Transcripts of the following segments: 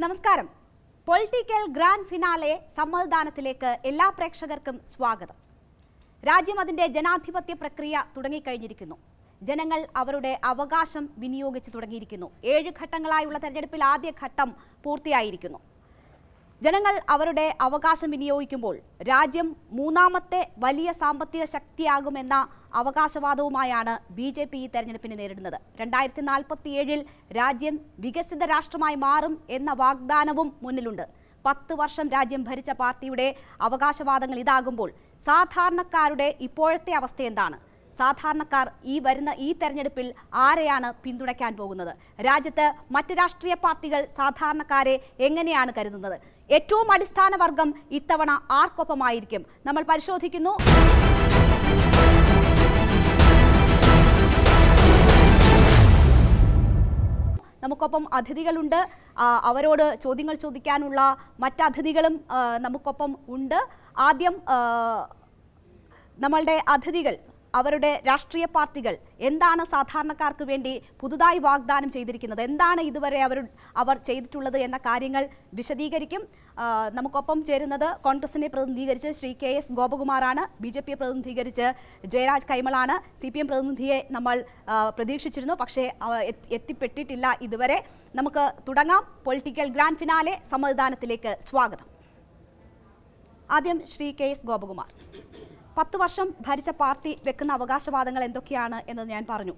നമസ്കാരം. Political grand finale സമ്മതിദാനത്തിലേക്ക് എല്ലാ പ്രേക്ഷകർക്കും സ്വാഗതം. രാജ്യം അതിന്റെ ജനാധിപത്യ പ്രക്രിയ തുടങ്ങിക്കഴിഞ്ഞിരിക്കുന്നു. ജനങ്ങൾ അവരുടെ അവകാശം വിനിയോഗിച്ചു തുടങ്ങിയിരിക്കുന്നു. 7 ഘട്ടങ്ങളായുള്ള തെരഞ്ഞെടുപ്പിൽ ആദ്യ ഘട്ടം പൂർത്തിയായിരിക്കുന്നു. ജനങ്ങൾ അവരുടെ അവകാശം വിനിയോഗിക്കുമ്പോൾ രാജ്യം മൂന്നാമത്തെ വലിയ സാമ്പത്തിക ശക്തിയാകുമെന്ന അവകാശവാദവുമായാണ് BJP ഈ തെരഞ്ഞെടുപ്പിനെ നേരിടുന്നത്. 2047 രാജ്യം വികസിത രാഷ്ട്രമായി മാറും എന്ന വാഗ്ദാനവും മുന്നിലുണ്ട്. 10 വർഷം രാജ്യം ഭരിച്ച പാർട്ടിയുടെ അവകാശവാദങ്ങൾ ഇതാകുമ്പോൾ സാധാരണക്കാരുടെ ഇപ്പോഴത്തെ അവസ്ഥ എന്താണ്? സാധാരണക്കാർ ഈ തെരഞ്ഞെടുപ്പിൽ ആരെയാണ് പിന്തുണയ്ക്കാൻ പോകുന്നത്? രാജ്യത്ത് മറ്റ് രാഷ്ട്രീയ പാർട്ടികൾ സാധാരണക്കാരെ എങ്ങനെയാണ് കരുതുന്നത്? ഏറ്റവും അടിസ്ഥാന വർഗം ഇത്തവണ ആർക്കൊപ്പമായിരിക്കും? നമ്മൾ പരിശോധിക്കുന്നു. നമുക്കൊപ്പം അതിഥികളുണ്ട്. അവരോട് ചോദ്യങ്ങൾ ചോദിക്കാനുള്ള മറ്റ് അതിഥികളും നമുക്കൊപ്പം ഉണ്ട്. ആദ്യം നമ്മളുടെ അതിഥികൾ അവരുടെ രാഷ്ട്രീയ പാർട്ടികൾ എന്താണ് സാധാരണക്കാർക്ക് വേണ്ടി പുതുതായി വാഗ്ദാനം ചെയ്തിരിക്കുന്നത്, എന്താണ് ഇതുവരെ അവർ ചെയ്തിട്ടുള്ളത് എന്ന കാര്യങ്ങൾ വിശദീകരിക്കും. നമുക്കൊപ്പം ചേരുന്നത് കോൺഗ്രസിനെ പ്രതിനിധീകരിച്ച് ശ്രീ KS ഗോപകുമാറാണ്. BJP പ്രതിനിധീകരിച്ച് ജയരാജ് കൈമളാണ്. CPM പ്രതിനിധിയെ നമ്മൾ പ്രതീക്ഷിച്ചിരുന്നു, പക്ഷേ എത്തിപ്പെട്ടിട്ടില്ല ഇതുവരെ. നമുക്ക് തുടങ്ങാം. പൊളിറ്റിക്കൽ ഗ്രാൻഡ് ഫിനാലെ സമ്മതിദാനത്തിലേക്ക് സ്വാഗതം. ആദ്യം ശ്രീ KS ഗോപകുമാർ, 10 വർഷം ഭരിച്ച പാർട്ടി വെക്കുന്ന അവകാശവാദങ്ങൾ എന്തൊക്കെയാണ് എന്ന് ഞാൻ പറഞ്ഞു.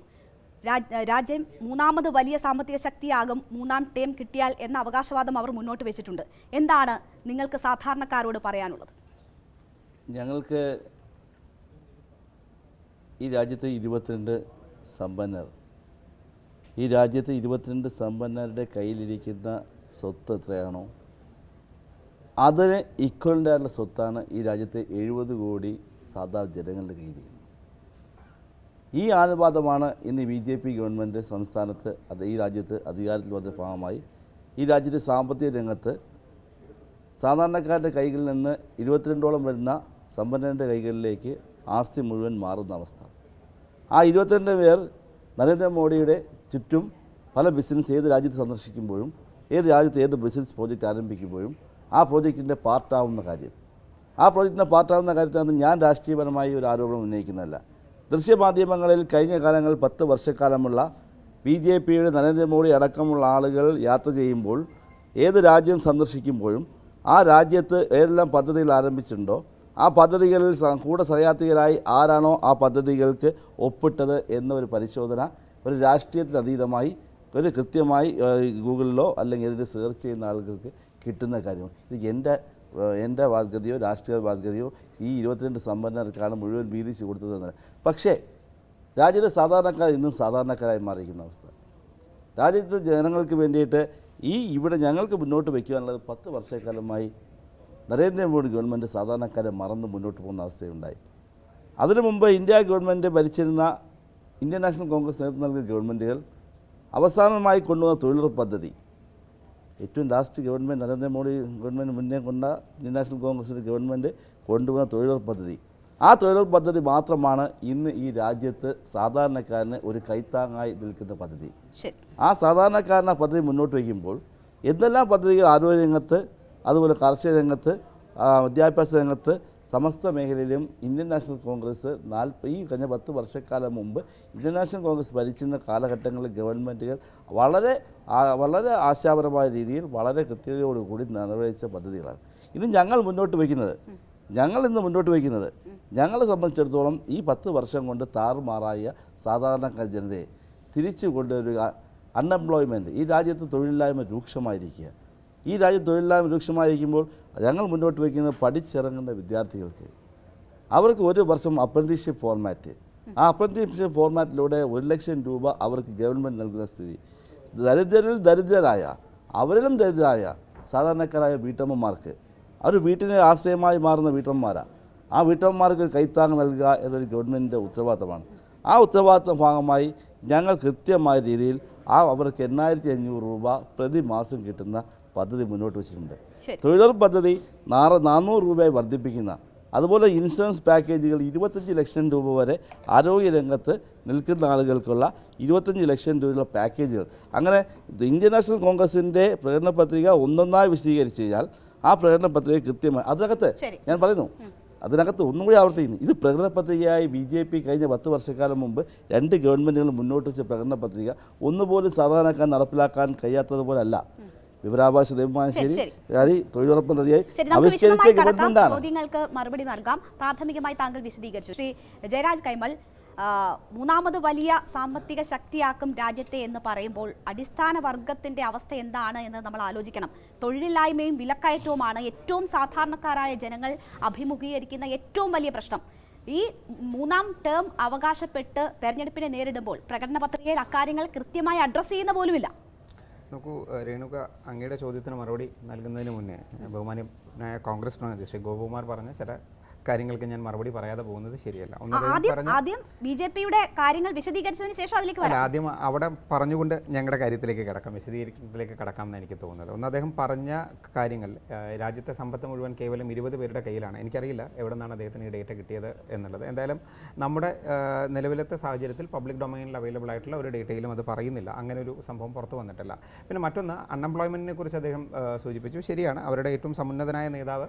രാജ്യം മൂന്നാമത് വലിയ സാമ്പത്തിക ശക്തിയാകും 3ാം ടേം കിട്ടിയാൽ എന്ന അവകാശവാദം അവർ മുന്നോട്ട് വെച്ചിട്ടുണ്ട്. എന്താണ് നിങ്ങൾക്ക് സാധാരണക്കാരോട് പറയാനുള്ളത്? ഞങ്ങൾക്ക് ഈ രാജ്യത്തെ 22 സമ്പന്നർ, ഈ രാജ്യത്തെ 22 സമ്പന്നരുടെ കയ്യിലിരിക്കുന്ന സ്വത്ത് എത്രയാണോ അതിന് ഈക്വലൻ്റ് ആയിട്ടുള്ള സ്വത്താണ് ഈ രാജ്യത്തെ 70 കോടി സാധാരണ ജനങ്ങളുടെ കയ്യിലിരിക്കുന്നത്. ഈ അനുപാതമാണ് ഇന്ന് BJP ഗവൺമെൻറ് സംസ്ഥാനത്ത് ഈ രാജ്യത്ത് അധികാരത്തിൽ വന്ന ഭാഗമായി ഈ രാജ്യത്തെ സാമ്പത്തിക രംഗത്ത് സാധാരണക്കാരുടെ കൈകളിൽ നിന്ന് 22ഓളം വരുന്ന സമ്പന്നരുടെ കൈകളിലേക്ക് ആസ്തി മുഴുവൻ മാറുന്ന അവസ്ഥ. ആ 22 പേർ നരേന്ദ്രമോദിയുടെ ചുറ്റും പല ബിസിനസ് ഏത് രാജ്യത്ത് സന്ദർശിക്കുമ്പോഴും ഏത് രാജ്യത്ത് ഏത് ബിസിനസ് പ്രോജക്റ്റ് ആരംഭിക്കുമ്പോഴും ആ പ്രോജക്റ്റിൻ്റെ പാർട്ടാവുന്ന കാര്യം, ആ പ്രോജക്റ്റിൻ്റെ പാർട്ടാവുന്ന കാര്യത്തിനകത്ത് ഞാൻ രാഷ്ട്രീയപരമായി ഒരു ആരോപണം ഉന്നയിക്കുന്നതല്ല. ദൃശ്യമാധ്യമങ്ങളിൽ കഴിഞ്ഞ കാലങ്ങൾ 10 വർഷക്കാലമുള്ള BJPയുടെ നരേന്ദ്രമോദി അടക്കമുള്ള ആളുകൾ യാത്ര ചെയ്യുമ്പോൾ ഏത് രാജ്യം സന്ദർശിക്കുമ്പോഴും ആ രാജ്യത്ത് ഏതെല്ലാം പദ്ധതികൾ ആരംഭിച്ചിട്ടുണ്ടോ ആ പദ്ധതികളിൽ കൂടെ സഹയാത്രികരായി ആരാണോ ആ പദ്ധതികൾക്ക് ഒപ്പിട്ടത് എന്നൊരു പരിശോധന ഒരു രാഷ്ട്രീയത്തിനതീതമായി ഒരു കൃത്യമായി ഗൂഗിളിലോ അല്ലെങ്കിൽ ഇതിൽ സെർച്ച് ചെയ്യുന്ന ആളുകൾക്ക് കിട്ടുന്ന കാര്യമാണ്. ഇത് എൻ്റെ വാഗ്ദതിയോ രാഷ്ട്രീയ വാഗ്ദതിയോ ഈ 22 സമ്പന്നർക്കാണ് മുഴുവൻ വീതിച്ച് കൊടുത്തതെന്ന്. പക്ഷേ രാജ്യത്തെ സാധാരണക്കാർ ഇന്നും സാധാരണക്കാരായി മാറിയിരിക്കുന്ന അവസ്ഥ. രാജ്യത്തെ ജനങ്ങൾക്ക് വേണ്ടിയിട്ട് ഇവിടെ ഞങ്ങൾക്ക് മുന്നോട്ട് വയ്ക്കുവാനുള്ളത് 10 വർഷക്കാലമായി നരേന്ദ്രമോദി ഗവൺമെൻറ് സാധാരണക്കാരെ മറന്ന് മുന്നോട്ട് പോകുന്ന അവസ്ഥയുണ്ടായി. അതിനു മുമ്പ് ഇന്ത്യ ഗവൺമെൻറ് ഭരിച്ചിരുന്ന ഇന്ത്യൻ നാഷണൽ കോൺഗ്രസ് നേതൃത്വം നൽകിയ ഗവൺമെൻറ്റുകൾ അവസാനമായി കൊണ്ടുവന്ന തൊഴിലുറപ്പ് പദ്ധതി, ഏറ്റവും ലാസ്റ്റ് ഗവൺമെൻറ് നരേന്ദ്രമോദി ഗവൺമെൻറ് മുന്നേ കൊണ്ട ഇന്ത്യൻ നാഷണൽ കോൺഗ്രസിൻ്റെ ഗവൺമെൻറ് കൊണ്ടുവന്ന തൊഴിലുറപ്പ് പദ്ധതി, ആ തൊഴിലുറപ്പ് പദ്ധതി മാത്രമാണ് ഇന്ന് ഈ രാജ്യത്ത് സാധാരണക്കാരന് ഒരു കൈത്താങ്ങായി നിൽക്കുന്ന പദ്ധതി. ആ സാധാരണക്കാരൻ ആ പദ്ധതി മുന്നോട്ട് വയ്ക്കുമ്പോൾ എന്തെല്ലാം പദ്ധതികൾ ആരോഗ്യ രംഗത്ത്, അതുപോലെ കാർഷിക രംഗത്ത്, വിദ്യാഭ്യാസ രംഗത്ത്, സമസ്ത മേഖലയിലും ഇന്ത്യൻ നാഷണൽ കോൺഗ്രസ് ഈ കഴിഞ്ഞ 10 വർഷക്കാലം മുമ്പ് ഇന്ത്യൻ നാഷണൽ കോൺഗ്രസ് ഭരിച്ചിരുന്ന കാലഘട്ടങ്ങളിൽ ഗവൺമെൻറ്റുകൾ വളരെ ആശാപരമായ രീതിയിൽ വളരെ കൃത്യതയോടുകൂടി നിർവഹിച്ച പദ്ധതികളാണ്. ഇത് ഞങ്ങൾ മുന്നോട്ട് വയ്ക്കുന്നത്. ഞങ്ങളെ സംബന്ധിച്ചിടത്തോളം ഈ 10 വർഷം കൊണ്ട് താറുമാറായ സാധാരണക്കാർ ജനതയെ തിരിച്ചു കൊണ്ടുവരിക. അൺഎംപ്ലോയ്മെൻറ്റ്, ഈ രാജ്യത്ത് തൊഴിലില്ലായ്മ രൂക്ഷമായിരിക്കുക. ഈ രാജ്യത്ത് തൊഴിലില്ലായ്മ രൂക്ഷമായിരിക്കുമ്പോൾ ഞങ്ങൾ മുന്നോട്ട് വയ്ക്കുന്നത് പഠിച്ചിറങ്ങുന്ന വിദ്യാർത്ഥികൾക്ക് അവർക്ക് 1 വർഷം അപ്രന്റീസ്ഷിപ്പ് ഫോർമാറ്റ്, ആ അപ്രന്റീസ്ഷിപ്പ് ഫോർമാറ്റിലൂടെ 1 ലക്ഷം രൂപ അവർക്ക് ഗവൺമെൻറ് നൽകുന്ന സ്ഥിതി. ദരിദ്രരായ അവരിലും ദരിദ്രരായ സാധാരണക്കാരായ വീട്ടമ്മമാർക്ക്, അവർ വീട്ടിനെ ആശ്രയമായി മാറുന്ന വീട്ടമ്മമാരാണ്. ആ വീട്ടമ്മമാർക്ക് കൈത്താങ് നൽകുക എന്നൊരു ഗവൺമെൻറ്റിൻ്റെ ഉത്തരവാദിത്തമാണ്. ആ ഉത്തരവാദിത്തം ഭാഗമായി ഞങ്ങൾ കൃത്യമായ രീതിയിൽ അവർക്ക് 8500 രൂപ പ്രതിമാസം കിട്ടുന്ന പദ്ധതി മുന്നോട്ട് വെച്ചിട്ടുണ്ട്. തൊഴിലുറപ്പ് പദ്ധതി 400 രൂപയായി വർദ്ധിപ്പിക്കുന്ന അതുപോലെ ഇൻഷുറൻസ് പാക്കേജുകൾ 25 ലക്ഷം രൂപ വരെ ആരോഗ്യരംഗത്ത് നിൽക്കുന്ന ആളുകൾക്കുള്ള 25 ലക്ഷം രൂപയുള്ള പാക്കേജുകൾ. അങ്ങനെ ഇന്ത്യൻ നാഷണൽ കോൺഗ്രസിൻ്റെ പ്രകടന പത്രിക ഒന്നൊന്നായി വിശദീകരിച്ച് കഴിഞ്ഞാൽ ആ പ്രകടന പത്രിക കൃത്യമായി അതിനകത്ത് ഞാൻ പറയുന്നു, അതിനകത്ത് ഒന്നും കൂടി ആവർത്തിക്കുന്നു, ഇത് പ്രകടന പത്രികയായി BJP കഴിഞ്ഞ 10 വർഷക്കാലം മുമ്പ് 2 ഗവൺമെൻറ്റുകൾ മുന്നോട്ട് വെച്ച പ്രകടന പത്രിക ഒന്നുപോലും സാധാരണക്കാർ നടപ്പിലാക്കാൻ കഴിയാത്തതുപോലെ അല്ല. വിവരാവകാശ നിയമമാണ് ശരി, തൊഴിലുറപ്പ് നദിയായി ആവിഷ്കരിച്ച ഗവൺമെൻറ്റാണ്. ചോദ്യങ്ങൾക്ക് മറുപടി നൽകാം. പ്രാഥമികമായി താങ്കൾ വിശദീകരിച്ചു. ശ്രീ ജയരാജ് കൈമൾ, മൂന്നാമത് വലിയ സാമ്പത്തിക ശക്തിയാക്കും രാജ്യത്തെ എന്ന് പറയുമ്പോൾ അടിസ്ഥാന വർഗത്തിന്റെ അവസ്ഥ എന്താണ് എന്ന് നമ്മൾ ആലോചിക്കണം. തൊഴിലില്ലായ്മയും വിലക്കയറ്റവുമാണ് ഏറ്റവും സാധാരണക്കാരായ ജനങ്ങൾ അഭിമുഖീകരിക്കുന്ന ഏറ്റവും വലിയ പ്രശ്നം. ഈ മൂന്നാം ടേം അവകാശപ്പെട്ട് തെരഞ്ഞെടുപ്പിനെ നേരിടുമ്പോൾ പ്രകടന പത്രികയിൽ അക്കാര്യങ്ങൾ കൃത്യമായി അഡ്രസ്സ് ചെയ്യുന്ന പോലുമില്ല. നോക്കൂ രേണുക, അങ്ങയുടെ ചോദ്യത്തിന് മറുപടി നൽകുന്നതിന് മുന്നേ ബഹുമാന്യനായ കോൺഗ്രസ് പ്രതിനിധി ശ്രീ ഗോപകുമാർ പറഞ്ഞ ചില കാര്യങ്ങൾക്ക് ഞാൻ മറുപടി പറയാതെ പോകുന്നത് ശരിയല്ല. ആദ്യം BJPയുടെ കാര്യങ്ങൾ വിശദീകരിച്ചതിന് ശേഷം അതിലേക്ക് വരാം. ആദ്യം അവിടെ പറഞ്ഞുകൊണ്ട് ഞങ്ങളുടെ കാര്യത്തിലേക്ക് കിടക്കാം, വിശദീകരണത്തിലേക്ക് കിടക്കാം എന്ന് എനിക്ക് തോന്നുന്നത്. ഒന്ന്, അദ്ദേഹം പറഞ്ഞ കാര്യങ്ങൾ രാജ്യത്തെ സമ്പത്ത് മുഴുവൻ കേവലം 20 പേരുടെ കയ്യിലാണ്. എനിക്കറിയില്ല എവിടെ നിന്നാണ് അദ്ദേഹത്തിന് ഈ ഡേറ്റ കിട്ടിയത് എന്നുള്ളത്. എന്തായാലും നമ്മുടെ നിലവിലത്തെ സാഹചര്യത്തിൽ പബ്ലിക് ഡൊമൈനിൽ അവൈലബിൾ ആയിട്ടുള്ള ഒരു ഡേറ്റയിലും അത് പറയുന്നില്ല. അങ്ങനെ ഒരു സംഭവം പുറത്തു വന്നിട്ടില്ല. പിന്നെ മറ്റൊന്ന്, അൺഎംപ്ലോയ്മെൻറ്റിനെ കുറിച്ച് അദ്ദേഹം സൂചിപ്പിച്ചു. ശരിയാണ്, അവരുടെ ഏറ്റവും സമുന്നതനായ നേതാവ്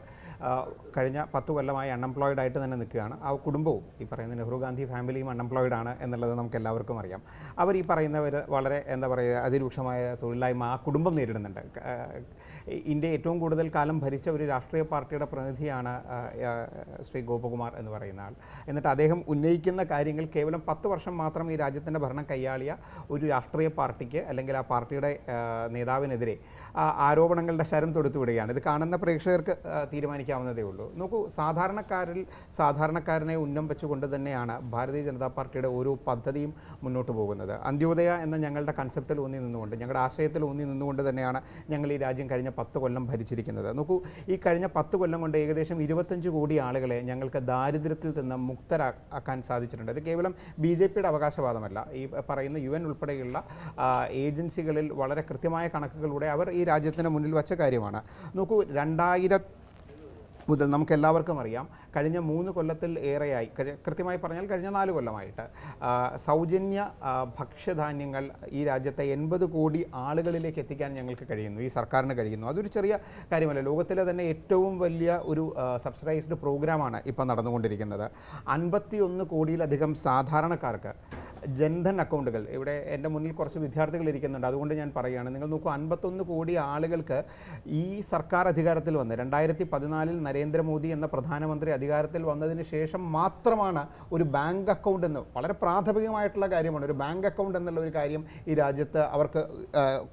കഴിഞ്ഞ 10 കൊല്ലമായി അൺഎംപ്ലോയിഡ് ആയിട്ട് തന്നെ നിൽക്കുകയാണ്. ആ കുടുംബവും ഈ പറയുന്ന നെഹ്റു ഗാന്ധി ഫാമിലിയും അൺഎംപ്ലോയിഡ് ആണ് എന്നുള്ളത് നമുക്ക് എല്ലാവർക്കും അറിയാം. അവർ ഈ പറയുന്നവർ വളരെ എന്താ പറയുക അതിരൂക്ഷമായ തൊഴിലില്ലായ്മ ആ കുടുംബം നേരിടുന്നുണ്ട്. ഇന്ത്യ ഏറ്റവും കൂടുതൽ കാലം ഭരിച്ച ഒരു രാഷ്ട്രീയ പാർട്ടിയുടെ പ്രതിനിധിയാണ് ശ്രീ ഗോപകുമാർ എന്ന് പറയുന്ന ആൾ. എന്നിട്ട് അദ്ദേഹം ഉന്നയിക്കുന്ന കാര്യങ്ങൾ കേവലം 10 വർഷം മാത്രം ഈ രാജ്യത്തിൻ്റെ ഭരണം കൈയാളിയ ഒരു രാഷ്ട്രീയ പാർട്ടിക്ക് അല്ലെങ്കിൽ ആ പാർട്ടിയുടെ നേതാവിനെതിരെ ആരോപണങ്ങളുടെ ശരം തൊടുത്തു വിടുകയാണ്. ഇത് കാണുന്ന പ്രേക്ഷകർക്ക് തീരുമാനിക്കാവുന്നതേ ഉള്ളൂ. നോക്കൂ, സാധാരണക്കാരനെ ഉന്നം വെച്ചുകൊണ്ട് തന്നെയാണ് ഭാരതീയ ജനതാ പാർട്ടിയുടെ ഓരോ പദ്ധതിയും മുന്നോട്ട് പോകുന്നത്. അന്ത്യോദയ എന്ന ഞങ്ങളുടെ കൺസെപ്റ്റിൽ ഊന്നി നിന്നുകൊണ്ട്, ഞങ്ങളുടെ ആശയത്തിൽ ഊന്നി നിന്നുകൊണ്ട് തന്നെയാണ് ഞങ്ങൾ ഈ രാജ്യം കഴിഞ്ഞ 10 കൊല്ലം ഭരിച്ചിരിക്കുന്നത്. നോക്കൂ, ഈ കഴിഞ്ഞ 10 കൊല്ലം കൊണ്ട് ഏകദേശം 25 കോടി ആളുകളെ ഞങ്ങൾക്ക് ദാരിദ്ര്യത്തിൽ നിന്ന് മുക്തരാക്കാൻ സാധിച്ചിട്ടുണ്ട്. ഇത് കേവലം BJPയുടെ അവകാശവാദമല്ല. ഈ പറയുന്ന UN ഉൾപ്പെടെയുള്ള ഏജൻസികളിൽ വളരെ കൃത്യമായ കണക്കുകളിലൂടെ അവർ ഈ രാജ്യത്തിന് മുന്നിൽ വച്ച കാര്യമാണ്. നോക്കൂ, 2000 മുതൽ നമുക്കെല്ലാവർക്കും അറിയാം, കഴിഞ്ഞ 3 കൊല്ലത്തിൽ ഏറെയായി, കൃത്യമായി പറഞ്ഞാൽ കഴിഞ്ഞ 4 കൊല്ലമായിട്ട് സൗജന്യ ഭക്ഷ്യധാന്യങ്ങൾ ഈ രാജ്യത്തെ 80 കോടി ആളുകളിലേക്ക് എത്തിക്കാൻ ഞങ്ങൾക്ക് കഴിയുന്നു, ഈ സർക്കാരിന് കഴിയുന്നു. അതൊരു ചെറിയ കാര്യമല്ല. ലോകത്തിലെ തന്നെ ഏറ്റവും വലിയ ഒരു സബ്സിഡൈസ്ഡ് പ്രോഗ്രാമാണ് ഇപ്പോൾ നടന്നുകൊണ്ടിരിക്കുന്നത്. 51 കോടിയിലധികം സാധാരണക്കാർക്ക് ജൻധൻ അക്കൗണ്ടുകൾ, ഇവിടെ എൻ്റെ മുന്നിൽ കുറച്ച് വിദ്യാർത്ഥികൾ ഇരിക്കുന്നുണ്ട്, അതുകൊണ്ട് ഞാൻ പറയുകയാണ്. നിങ്ങൾ നോക്കൂ, 51 കോടി ആളുകൾക്ക് ഈ സർക്കാർ അധികാരത്തിൽ വന്ന് 2014 നരേന്ദ്രമോദി എന്ന പ്രധാനമന്ത്രി അധികാരത്തിൽ വന്നതിന് ശേഷം മാത്രമാണ് ഒരു ബാങ്ക് അക്കൗണ്ട് എന്ന്, വളരെ പ്രാഥമികമായിട്ടുള്ള കാര്യമാണ്, ഒരു ബാങ്ക് അക്കൗണ്ട് എന്നുള്ള ഒരു കാര്യം ഈ രാജ്യത്ത് അവർക്ക്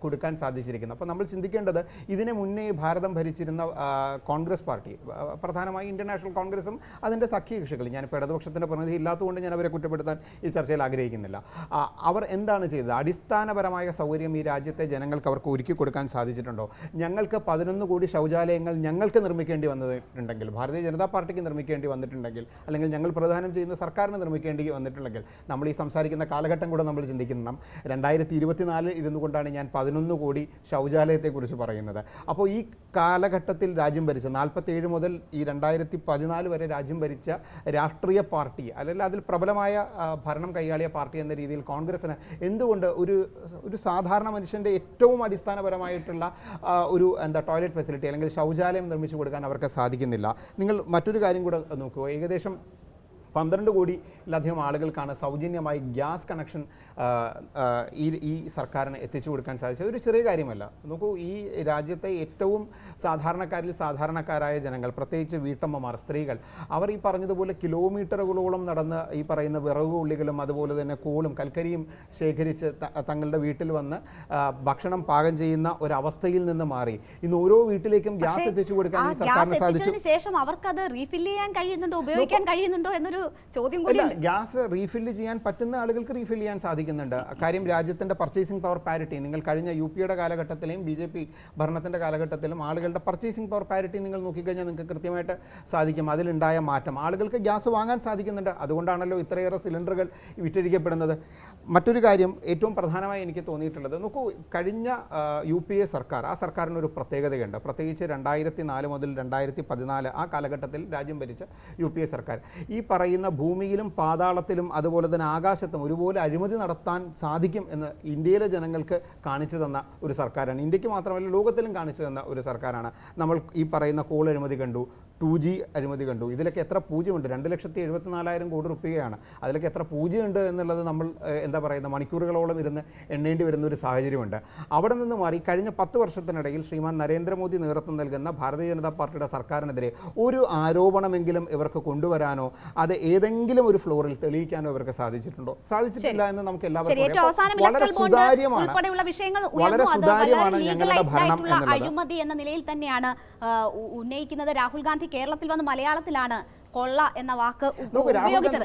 കൊടുക്കാൻ സാധിച്ചിരിക്കുന്നത്. അപ്പോൾ നമ്മൾ ചിന്തിക്കേണ്ടത്, ഇതിന് മുന്നേ ഭാരതം ഭരിച്ചിരുന്ന കോൺഗ്രസ് പാർട്ടി, പ്രധാനമായും ഇന്ത്യൻ നാഷണൽ കോൺഗ്രസും അതിൻ്റെ സഖ്യകക്ഷികൾ, ഞാനിപ്പോൾ ഇടതുപക്ഷത്തിൻ്റെ പ്രതിനിധി ഇല്ലാത്തതുകൊണ്ട് ഞാൻ അവരെ കുറ്റപ്പെടുത്താൻ ഈ ചർച്ചയിൽ ആഗ്രഹിക്കുന്നില്ല. അവർ എന്താണ് ചെയ്തത്? അടിസ്ഥാനപരമായ സൗകര്യം ഈ രാജ്യത്തെ ജനങ്ങൾക്ക് അവർക്ക് ഒരുക്കി കൊടുക്കാൻ സാധിച്ചിട്ടുണ്ടോ? ഞങ്ങൾക്ക് 11 കോടി ശൗചാലയങ്ങൾ ഞങ്ങൾക്ക് നിർമ്മിക്കേണ്ടി വന്നിട്ടുണ്ടെങ്കിൽ, ഭാരതീയ ജനതാ പാർട്ടിക്ക് നിർമ്മിക്കേണ്ടി വന്നിട്ടുണ്ടെങ്കിൽ, അല്ലെങ്കിൽ ഞങ്ങൾ പ്രദാനം ചെയ്യുന്ന സർക്കാരിന് നിർമ്മിക്കേണ്ടി വന്നിട്ടുണ്ടെങ്കിൽ, നമ്മൾ ഈ സംസാരിക്കുന്ന കാലഘട്ടം കൂടെ നമ്മൾ ചിന്തിക്കണം. 2024 ഇരുന്നു കൊണ്ടാണ് ഞാൻ 11 കോടി ശൗചാലയത്തെക്കുറിച്ച് പറയുന്നത്. അപ്പോൾ ഈ കാലഘട്ടത്തിൽ രാജ്യം ഭരിച്ച 47 മുതൽ ഈ 2014 വരെ രാജ്യം ഭരിച്ച രാഷ്ട്രീയ പാർട്ടി, അല്ലെങ്കിൽ അതിൽ പ്രബലമായ ഭരണം കൈയാളിയ പാർട്ടി എന്ന രീതിയിൽ കോൺഗ്രസിന് എന്തുകൊണ്ട് ഒരു സാധാരണ മനുഷ്യൻ്റെ ഏറ്റവും അടിസ്ഥാനപരമായിട്ടുള്ള ഒരു ടോയ്ലറ്റ് ഫെസിലിറ്റി അല്ലെങ്കിൽ ശൗചാലയം നിർമ്മിച്ചു കൊടുക്കാൻ അവർക്ക് സാധിക്കുന്നില്ല? നിങ്ങൾ മറ്റൊരു കാര്യം കൂടെ നോക്കുക, ഏകദേശം 12 കോടിയിലധികം ആളുകൾക്കാണ് സൗജന്യമായി ഗ്യാസ് കണക്ഷൻ ഈ സർക്കാരിന് എത്തിച്ചു കൊടുക്കാൻ സാധിച്ചത്. ഒരു ചെറിയ കാര്യമല്ല. നോക്കൂ, ഈ രാജ്യത്തെ ഏറ്റവും സാധാരണക്കാരായ ജനങ്ങൾ, പ്രത്യേകിച്ച് വീട്ടമ്മമാർ, സ്ത്രീകൾ, അവർ ഈ പറഞ്ഞതുപോലെ കിലോമീറ്ററുകളോളം നടന്ന് ഈ പറയുന്ന വിറകുള്ളികളും അതുപോലെ തന്നെ കോളും കൽക്കരിയും ശേഖരിച്ച് തങ്ങളുടെ വീട്ടിൽ വന്ന് ഭക്ഷണം പാകം ചെയ്യുന്ന ഒരവസ്ഥയിൽ നിന്ന് മാറി ഇന്ന് ഓരോ വീട്ടിലേക്കും ഗ്യാസ് എത്തിച്ചു കൊടുക്കാൻ ഈ സർക്കാരിന് സാധിച്ചു. ശേഷം അവർക്കത് റീഫിൽ ചെയ്യാൻ കഴിയുന്നുണ്ടോ, ഉപയോഗിക്കാൻ കഴിയുന്നുണ്ടോ എന്നൊരു എന്നൊരു ചോദ്യം അല്ല, കൂടി ഗ്യാസ് റീഫില്ല് ചെയ്യാൻ പറ്റുന്ന ആളുകൾക്ക് റീഫിൽ ചെയ്യാൻ സാധിക്കുന്നുണ്ട്. കാര്യം രാജ്യത്തിൻ്റെ പർച്ചേസിംഗ് പവർ പാരിറ്റി നിങ്ങൾ കഴിഞ്ഞ UPയുടെ കാലഘട്ടത്തിലെയും BJP ഭരണത്തിൻ്റെ കാലഘട്ടത്തിലും ആളുകളുടെ പർച്ചേസിംഗ് പവർ പാരിറ്റി നിങ്ങൾ നോക്കിക്കഴിഞ്ഞാൽ നിങ്ങൾക്ക് കൃത്യമായിട്ട് സാധിക്കും. അതിലുണ്ടായ മാറ്റം ആളുകൾക്ക് ഗ്യാസ് വാങ്ങാൻ സാധിക്കുന്നുണ്ട്. അതുകൊണ്ടാണല്ലോ ഇത്രയേറെ സിലിണ്ടറുകൾ വിറ്റഴിക്കപ്പെടുന്നത്. മറ്റൊരു കാര്യം ഏറ്റവും പ്രധാനമായി എനിക്ക് തോന്നിയിട്ടുള്ളത്, നോക്കൂ, കഴിഞ്ഞ UPA സർക്കാർ, ആ സർക്കാരിനൊരു പ്രത്യേകതയുണ്ട്. പ്രത്യേകിച്ച് 2004 മുതൽ 2014 ആ കാലഘട്ടത്തിൽ രാജ്യം ഭരിച്ച UPA സർക്കാർ ഈ പറയുന്ന ഭൂമിയിലും പാതാളത്തിലും അതുപോലെ തന്നെ ആകാശത്തും ഒരുപോലെ അഴിമതി നടത്താൻ സാധിക്കും എന്ന് ഇന്ത്യയിലെ ജനങ്ങൾക്ക് കാണിച്ചു തന്ന ഒരു സർക്കാരാണ്. ഇന്ത്യക്ക് മാത്രമല്ല ലോകത്തിലും കാണിച്ചു തന്ന ഒരു സർക്കാരാണ്. നമ്മൾ ഈ പറയുന്ന കോൾ അഴിമതി കണ്ടു, 2G അഴിമതി കണ്ടു. ഇതിലൊക്കെ എത്ര പൂജ്യമുണ്ട്? 2,74,000 കോടി രൂപയാണ്. അതിലൊക്കെ എത്ര പൂജ്യമുണ്ട് എന്നുള്ളത് നമ്മൾ എന്താ പറയുന്നത് മണിക്കൂറുകളോളം ഇരുന്ന് എണ്ണേണ്ടി വരുന്ന ഒരു സാഹചര്യമുണ്ട്. അവിടെ നിന്ന് മാറി കഴിഞ്ഞ 10 വർഷത്തിനിടയിൽ ശ്രീമാൻ നരേന്ദ്രമോദി നേതൃത്വം നൽകുന്ന ഭാരതീയ ജനതാ പാർട്ടിയുടെ സർക്കാരിനെതിരെ ഒരു ആരോപണമെങ്കിലും ഇവർക്ക് കൊണ്ടുവരാനോ അത് ഏതെങ്കിലും ഒരു ഫ്ലോറിൽ തെളിയിക്കാനോ ഇവർക്ക് സാധിച്ചിട്ടുണ്ടോ? സാധിച്ചിട്ടില്ല എന്ന് നമുക്ക് എല്ലാവർക്കും വളരെ സുതാര്യമാണ് ഞങ്ങളുടെ ഭരണം എന്നുള്ളത്. അഴിമതി എന്ന നിലയിൽ തന്നെയാണ് ഉന്നയിക്കുന്നത്. രാഹുൽ ഗാന്ധി കേരളത്തിൽ വന്ന് മലയാളത്തിലാണ് കൊള്ള എന്ന വാക്ക് ഉപയോഗിച്ചത്.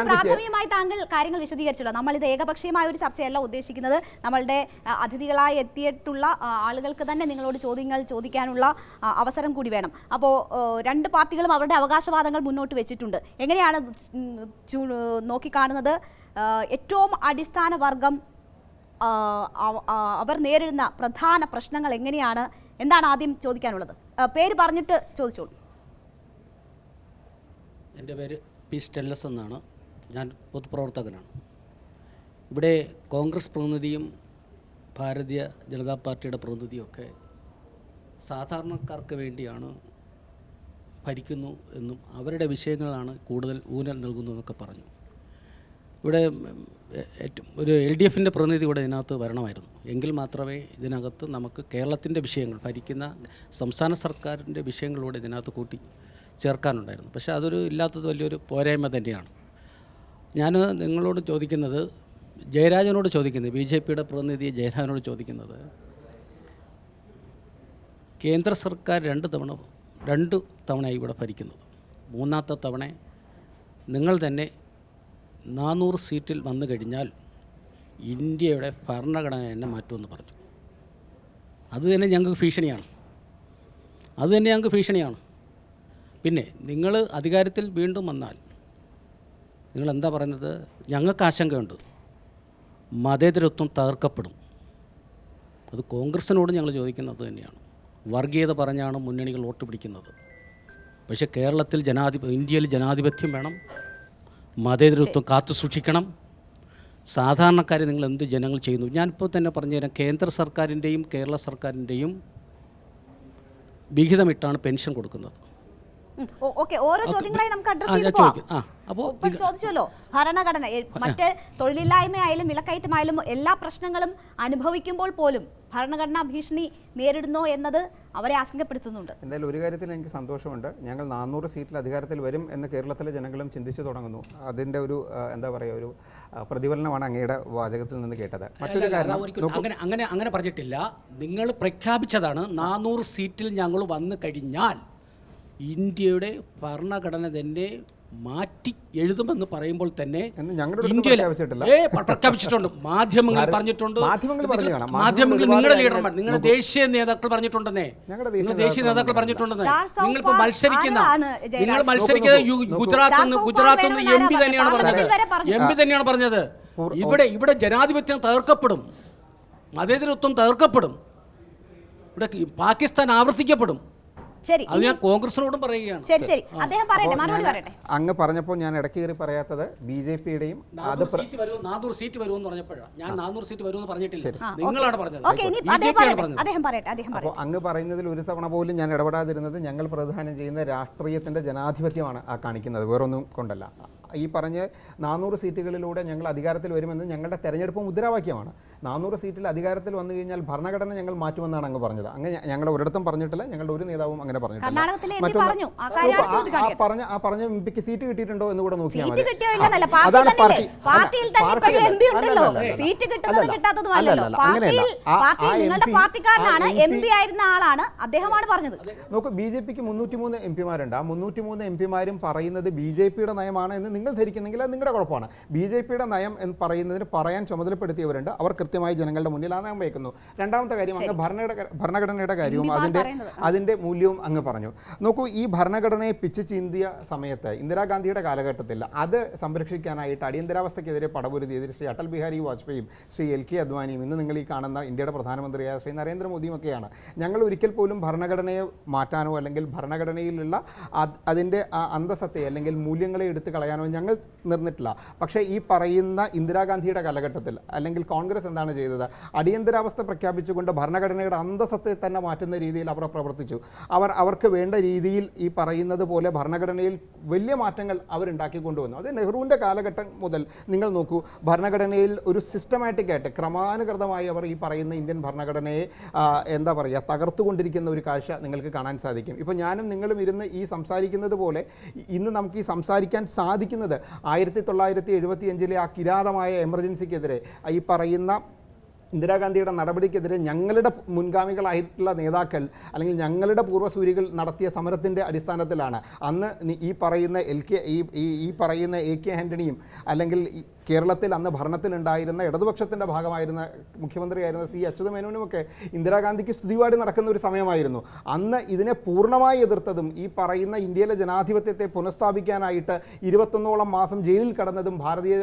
പ്രാഥമികമായി താങ്കൾ കാര്യങ്ങൾ വിശദീകരിച്ചല്ലോ. നമ്മൾ ഇത് ഏകപക്ഷീയമായ ഒരു ചർച്ചയല്ല ഉദ്ദേശിക്കുന്നത്. നമ്മളുടെ അതിഥികളായി എത്തിയിട്ടുള്ള ആളുകൾക്ക് തന്നെ നിങ്ങളോട് ചോദ്യങ്ങൾ ചോദിക്കാനുള്ള അവസരം കൂടി വേണം. അപ്പോൾ രണ്ട് പാർട്ടികളും അവരുടെ അവകാശവാദങ്ങൾ മുന്നോട്ട് വെച്ചിട്ടുണ്ട്. എങ്ങനെയാണ് നോക്കിക്കാണുന്നത്? ഏറ്റവും അടിസ്ഥാന വർഗം അവർ നേരിടുന്ന പ്രധാന പ്രശ്നങ്ങൾ എങ്ങനെയാണ്? എന്താണ് ആദ്യം ചോദിക്കാനുള്ളത്? പേര് പറഞ്ഞിട്ട് ചോദിച്ചോളൂ. എൻ്റെ പേര് പി സ്റ്റെല്ലസ് എന്നാണ്. ഞാൻ പൊതുപ്രവർത്തകനാണ്. ഇവിടെ കോൺഗ്രസ് പ്രതിനിധിയും ഭാരതീയ ജനതാ പാർട്ടിയുടെ പ്രതിനിധിയൊക്കെ സാധാരണക്കാർക്ക് വേണ്ടിയാണ് ഭരിക്കുന്നു എന്നും അവരുടെ വിഷയങ്ങളാണ് കൂടുതൽ ഊന്നൽ നൽകുന്നതെന്നൊക്കെ പറഞ്ഞു. ഇവിടെ ഏറ്റവും ഒരു LDFൻ്റെ പ്രതിനിധി ഇവിടെ ഇതിനകത്ത് വരണമായിരുന്നു. എങ്കിൽ മാത്രമേ ഇതിനകത്ത് നമുക്ക് കേരളത്തിൻ്റെ വിഷയങ്ങൾ, ഭരിക്കുന്ന സംസ്ഥാന സർക്കാരിൻ്റെ വിഷയങ്ങളിലൂടെ ഇതിനകത്ത് കൂട്ടി ചേർക്കാനുണ്ടായിരുന്നു. പക്ഷേ അതൊരു ഇല്ലാത്തത് വലിയൊരു പോരായ്മ തന്നെയാണ്. ഞാൻ നിങ്ങളോട് ചോദിക്കുന്നത്, ജയരാജനോട് ചോദിക്കുന്നത്, BJPയുടെ പ്രതിനിധി ജയരാജനോട് ചോദിക്കുന്നത്, കേന്ദ്ര സർക്കാർ രണ്ട് തവണയായി ഇവിടെ ഭരിക്കുന്നത്. മൂന്നാമത്തെ തവണ നിങ്ങൾ തന്നെ 400 സീറ്റിൽ വന്നു കഴിഞ്ഞാൽ ഇന്ത്യയുടെ ഭരണഘടന തന്നെ മാറ്റുമെന്ന് പറഞ്ഞു. അത് തന്നെ ഞങ്ങൾക്ക് ഭീഷണിയാണ്. പിന്നെ നിങ്ങൾ അധികാരത്തിൽ വീണ്ടും വന്നാൽ നിങ്ങൾ എന്താ പറയുന്നത്? ഞങ്ങൾക്ക് ആശങ്കയുണ്ട്, മതേതരത്വം തകർക്കപ്പെടും. അത് കോൺഗ്രസിനോട് ഞങ്ങൾ ചോദിക്കുന്നത് തന്നെയാണ്. വർഗീയത പറഞ്ഞാണ് മുന്നണികൾ വോട്ട് പിടിക്കുന്നത്. പക്ഷേ കേരളത്തിൽ ഇന്ത്യയിൽ ജനാധിപത്യം വേണം, മതേതരത്വം കാത്തു സൂക്ഷിക്കണം. സാധാരണക്കാരെ നിങ്ങൾ എന്ത് ജനങ്ങൾ ചെയ്യുന്നു? ഞാനിപ്പോൾ തന്നെ പറഞ്ഞുതരാം. കേന്ദ്ര സർക്കാരിൻ്റെയും കേരള സർക്കാരിൻ്റെയും വിഹിതമിട്ടാണ് പെൻഷൻ കൊടുക്കുന്നത്. ഓരോ ചോദ്യങ്ങളായി നമുക്ക് അഡ്രസ് ചെയ്ത് പോകാം. അപ്പോൾ ചോദിച്ചല്ലോ, ഭരണഘടന മറ്റ് തൊഴിലില്ലായ്മയായാലും വിലക്കയറ്റമായാലും എല്ലാ പ്രശ്നങ്ങളും അനുഭവിക്കുമ്പോൾ പോലും ഭരണഘടനാ ഭീഷണി നേരിടുന്നോ എന്നത് അവരെ ആശങ്കപ്പെടുത്തുന്നുണ്ട്. എന്തായാലും ഒരു കാര്യത്തിൽ എനിക്ക് സന്തോഷമുണ്ട്. ഞങ്ങൾ 400 സീറ്റിൽ അധികാരത്തിൽ വരും എന്ന് കേരളത്തിലെ ജനങ്ങളും ചിന്തിച്ചു തുടങ്ങുന്നു. അതിൻ്റെ ഒരു എന്താ പറയുക, ഒരു പ്രതിഫലനമാണ് അങ്ങയുടെ വാചകത്തിൽ നിന്ന് കേട്ടത്. മറ്റൊരു കാര്യം, അങ്ങനെ പറഞ്ഞിട്ടില്ല. നിങ്ങൾ പ്രഖ്യാപിച്ചതാണ് 400 സീറ്റിൽ ഞങ്ങൾ വന്നു കഴിഞ്ഞാൽ ഇന്ത്യയുടെ ഭരണഘടന തന്നെ മാറ്റി എഴുതുമെന്ന് പറയുമ്പോൾ തന്നെ ഇന്ത്യയിൽ പ്രഖ്യാപിച്ചിട്ടുണ്ട്. മാധ്യമങ്ങൾ പറഞ്ഞിട്ടുണ്ട്, നിങ്ങളുടെ ലീഡർമാർ, നിങ്ങളുടെ ദേശീയ നേതാക്കൾ പറഞ്ഞിട്ടുണ്ടെന്നേ. നിങ്ങൾ മത്സരിക്കുന്ന ഗുജറാത്ത് MP തന്നെയാണ് പറഞ്ഞത്. ഇവിടെ ജനാധിപത്യം തകർക്കപ്പെടും, മതേതരത്വം തകർക്കപ്പെടും, ഇവിടെ പാകിസ്ഥാൻ ആവർത്തിക്കപ്പെടും. അത് ഞാൻ കോൺഗ്രസിനോടും പറയുകയാണ്. അങ്ങ് പറഞ്ഞപ്പോൾ ഞാൻ ഇടയ്ക്ക് കയറി പറയാത്തത് BJPയുടെയും 400 സീറ്റ് വരുമെന്ന് പറഞ്ഞപ്പോഴാണ്. ഞാൻ 400 സീറ്റ് വരുമെന്ന് പറഞ്ഞിട്ടില്ല, നിങ്ങളാണ് പറഞ്ഞത്. അപ്പോൾ അങ്ങ് പറയുന്നതിൽ ഒരു തവണ പോലും ഞാൻ ഇടപെടാതിരുന്നത് ഞങ്ങൾ പ്രതിദാനം ചെയ്യുന്ന രാഷ്ട്രീയത്തിൻ്റെ ജനാധിപത്യമാണ് ആ കാണിക്കുന്നത്, വേറൊന്നും കൊണ്ടല്ല. ഈ പറഞ്ഞ 400 സീറ്റുകളിലൂടെ ഞങ്ങൾ അധികാരത്തിൽ വരുമെന്ന് ഞങ്ങളുടെ തെരഞ്ഞെടുപ്പ് മുദ്രാവാക്യമാണ്. 400 സീറ്റിൽ അധികാരത്തിൽ വന്നു കഴിഞ്ഞാൽ ഭരണഘടന ഞങ്ങൾ മാറ്റുമെന്നാണ് അങ്ങ് പറഞ്ഞത്. അങ്ങനെ ഞങ്ങൾ ഒരിടത്തും പറഞ്ഞിട്ടില്ല, ഞങ്ങളുടെ ഒരു നേതാവും അങ്ങനെ പറഞ്ഞിട്ടില്ല. പറഞ്ഞ എം പിക്ക് സീറ്റ് കിട്ടിയിട്ടുണ്ടോ എന്ന് കൂടെ നോക്കിയാൽ മതി. അതാണ് പാർട്ടി. നോക്കൂ, BJPക്ക് 303 എംപിമാരുണ്ട്. ആ 303 എംപിമാരും പറയുന്നത് BJPയുടെ നയമാണ് എന്ന് നിങ്ങൾ ധരിക്കുന്നെങ്കിൽ അത് നിങ്ങളുടെ കുഴപ്പമാണ്. BJPയുടെ നയം എന്ന് പറയുന്നതിന് പറയാൻ ചുമതലപ്പെടുത്തിയവരുണ്ട്. അവർ കൃത്യമായി ജനങ്ങളുടെ മുന്നിൽ ആ നയം വയ്ക്കുന്നു. രണ്ടാമത്തെ കാര്യം, അങ്ങ് ഭരണഘടനയുടെ കാര്യവും അതിൻ്റെ മൂല്യവും അങ്ങ് പറഞ്ഞു. നോക്കൂ, ഈ ഭരണഘടനയെ പിച്ച് ചീന്തിയ സമയത്ത് ഇന്ദിരാഗാന്ധിയുടെ കാലഘട്ടത്തിൽ അത് സംരക്ഷിക്കാനായിട്ട് അടിയന്തരാവസ്ഥയ്ക്കെതിരെ പടപൊരുതിയത് ശ്രീ അടൽ ബിഹാരി വാജ്പേയിയും ശ്രീ LK അദ്വാനിയും ഇന്ന് നിങ്ങൾ ഈ കാണുന്ന ഇന്ത്യയുടെ പ്രധാനമന്ത്രിയായ ശ്രീ നരേന്ദ്രമോദിയും ഒക്കെയാണ്. ഞങ്ങൾ ഒരിക്കൽ പോലും ഭരണഘടനയെ മാറ്റാനോ അല്ലെങ്കിൽ ഭരണഘടനയിലുള്ള അതിൻ്റെ അന്തസത്തെ അല്ലെങ്കിൽ മൂല്യങ്ങളെ എടുത്തു കളയാനോ ഞങ്ങൾ നിർന്നിട്ടില്ല. പക്ഷേ ഈ പറയുന്ന ഇന്ദിരാഗാന്ധിയുടെ കാലഘട്ടത്തിൽ അല്ലെങ്കിൽ കോൺഗ്രസ് എന്താണ് ചെയ്തത്? അടിയന്തരാവസ്ഥ പ്രഖ്യാപിച്ചുകൊണ്ട് ഭരണഘടനയുടെ അന്തസത്തെ തന്നെ മാറ്റുന്ന രീതിയിൽ അവർ പ്രവർത്തിച്ചു. അവർക്ക് വേണ്ട രീതിയിൽ ഈ പറയുന്നത് പോലെ ഭരണഘടനയിൽ വലിയ മാറ്റങ്ങൾ അവരുണ്ടാക്കിക്കൊണ്ടുവന്നു. അത് നെഹ്റുവിൻ്റെ കാലഘട്ടം മുതൽ നിങ്ങൾ നോക്കൂ, ഭരണഘടനയിൽ ഒരു സിസ്റ്റമാറ്റിക് ആയിട്ട് ക്രമാനുഗതമായി അവർ ഈ പറയുന്ന ഇന്ത്യൻ ഭരണഘടനയെ എന്താ പറയുക തകർത്തുകൊണ്ടിരിക്കുന്ന ഒരു കാഴ്ച നിങ്ങൾക്ക് കാണാൻ സാധിക്കും. ഇപ്പോൾ ഞാനും നിങ്ങളും ഇരുന്ന് ഈ സംസാരിക്കുന്നത് പോലെ ഇന്ന് നമുക്ക് ഈ സംസാരിക്കാൻ സാധിക്കുന്നത് 1975 ആ കിരാതമായ എമർജൻസിക്കെതിരെ ഈ പറയുന്ന ഇന്ദിരാഗാന്ധിയുടെ നടപടിക്കെതിരെ ഞങ്ങളുടെ മുൻഗാമികളായിട്ടുള്ള നേതാക്കൾ അല്ലെങ്കിൽ ഞങ്ങളുടെ പൂർവ്വസൂരികൾ നടത്തിയ സമരത്തിൻ്റെ അടിസ്ഥാനത്തിലാണ്. അന്ന് ഈ പറയുന്ന ഈ പറയുന്ന AK ആൻ്റണിയും അല്ലെങ്കിൽ കേരളത്തിൽ അന്ന് ഭരണത്തിലുണ്ടായിരുന്ന ഇടതുപക്ഷത്തിൻ്റെ ഭാഗമായിരുന്ന മുഖ്യമന്ത്രിയായിരുന്ന C അച്യുതമേനോനുമൊക്കെ ഇന്ദിരാഗാന്ധിക്ക് സ്തുതിപാടി നടക്കുന്ന ഒരു സമയമായിരുന്നു. അന്ന് ഇതിനെ പൂർണ്ണമായി എതിർത്തതും ഈ പറയുന്ന ഇന്ത്യയിലെ ജനാധിപത്യത്തെ പുനഃസ്ഥാപിക്കാനായിട്ട് 21ഓളം മാസം ജയിലിൽ കടന്നതും ഭാരതീയ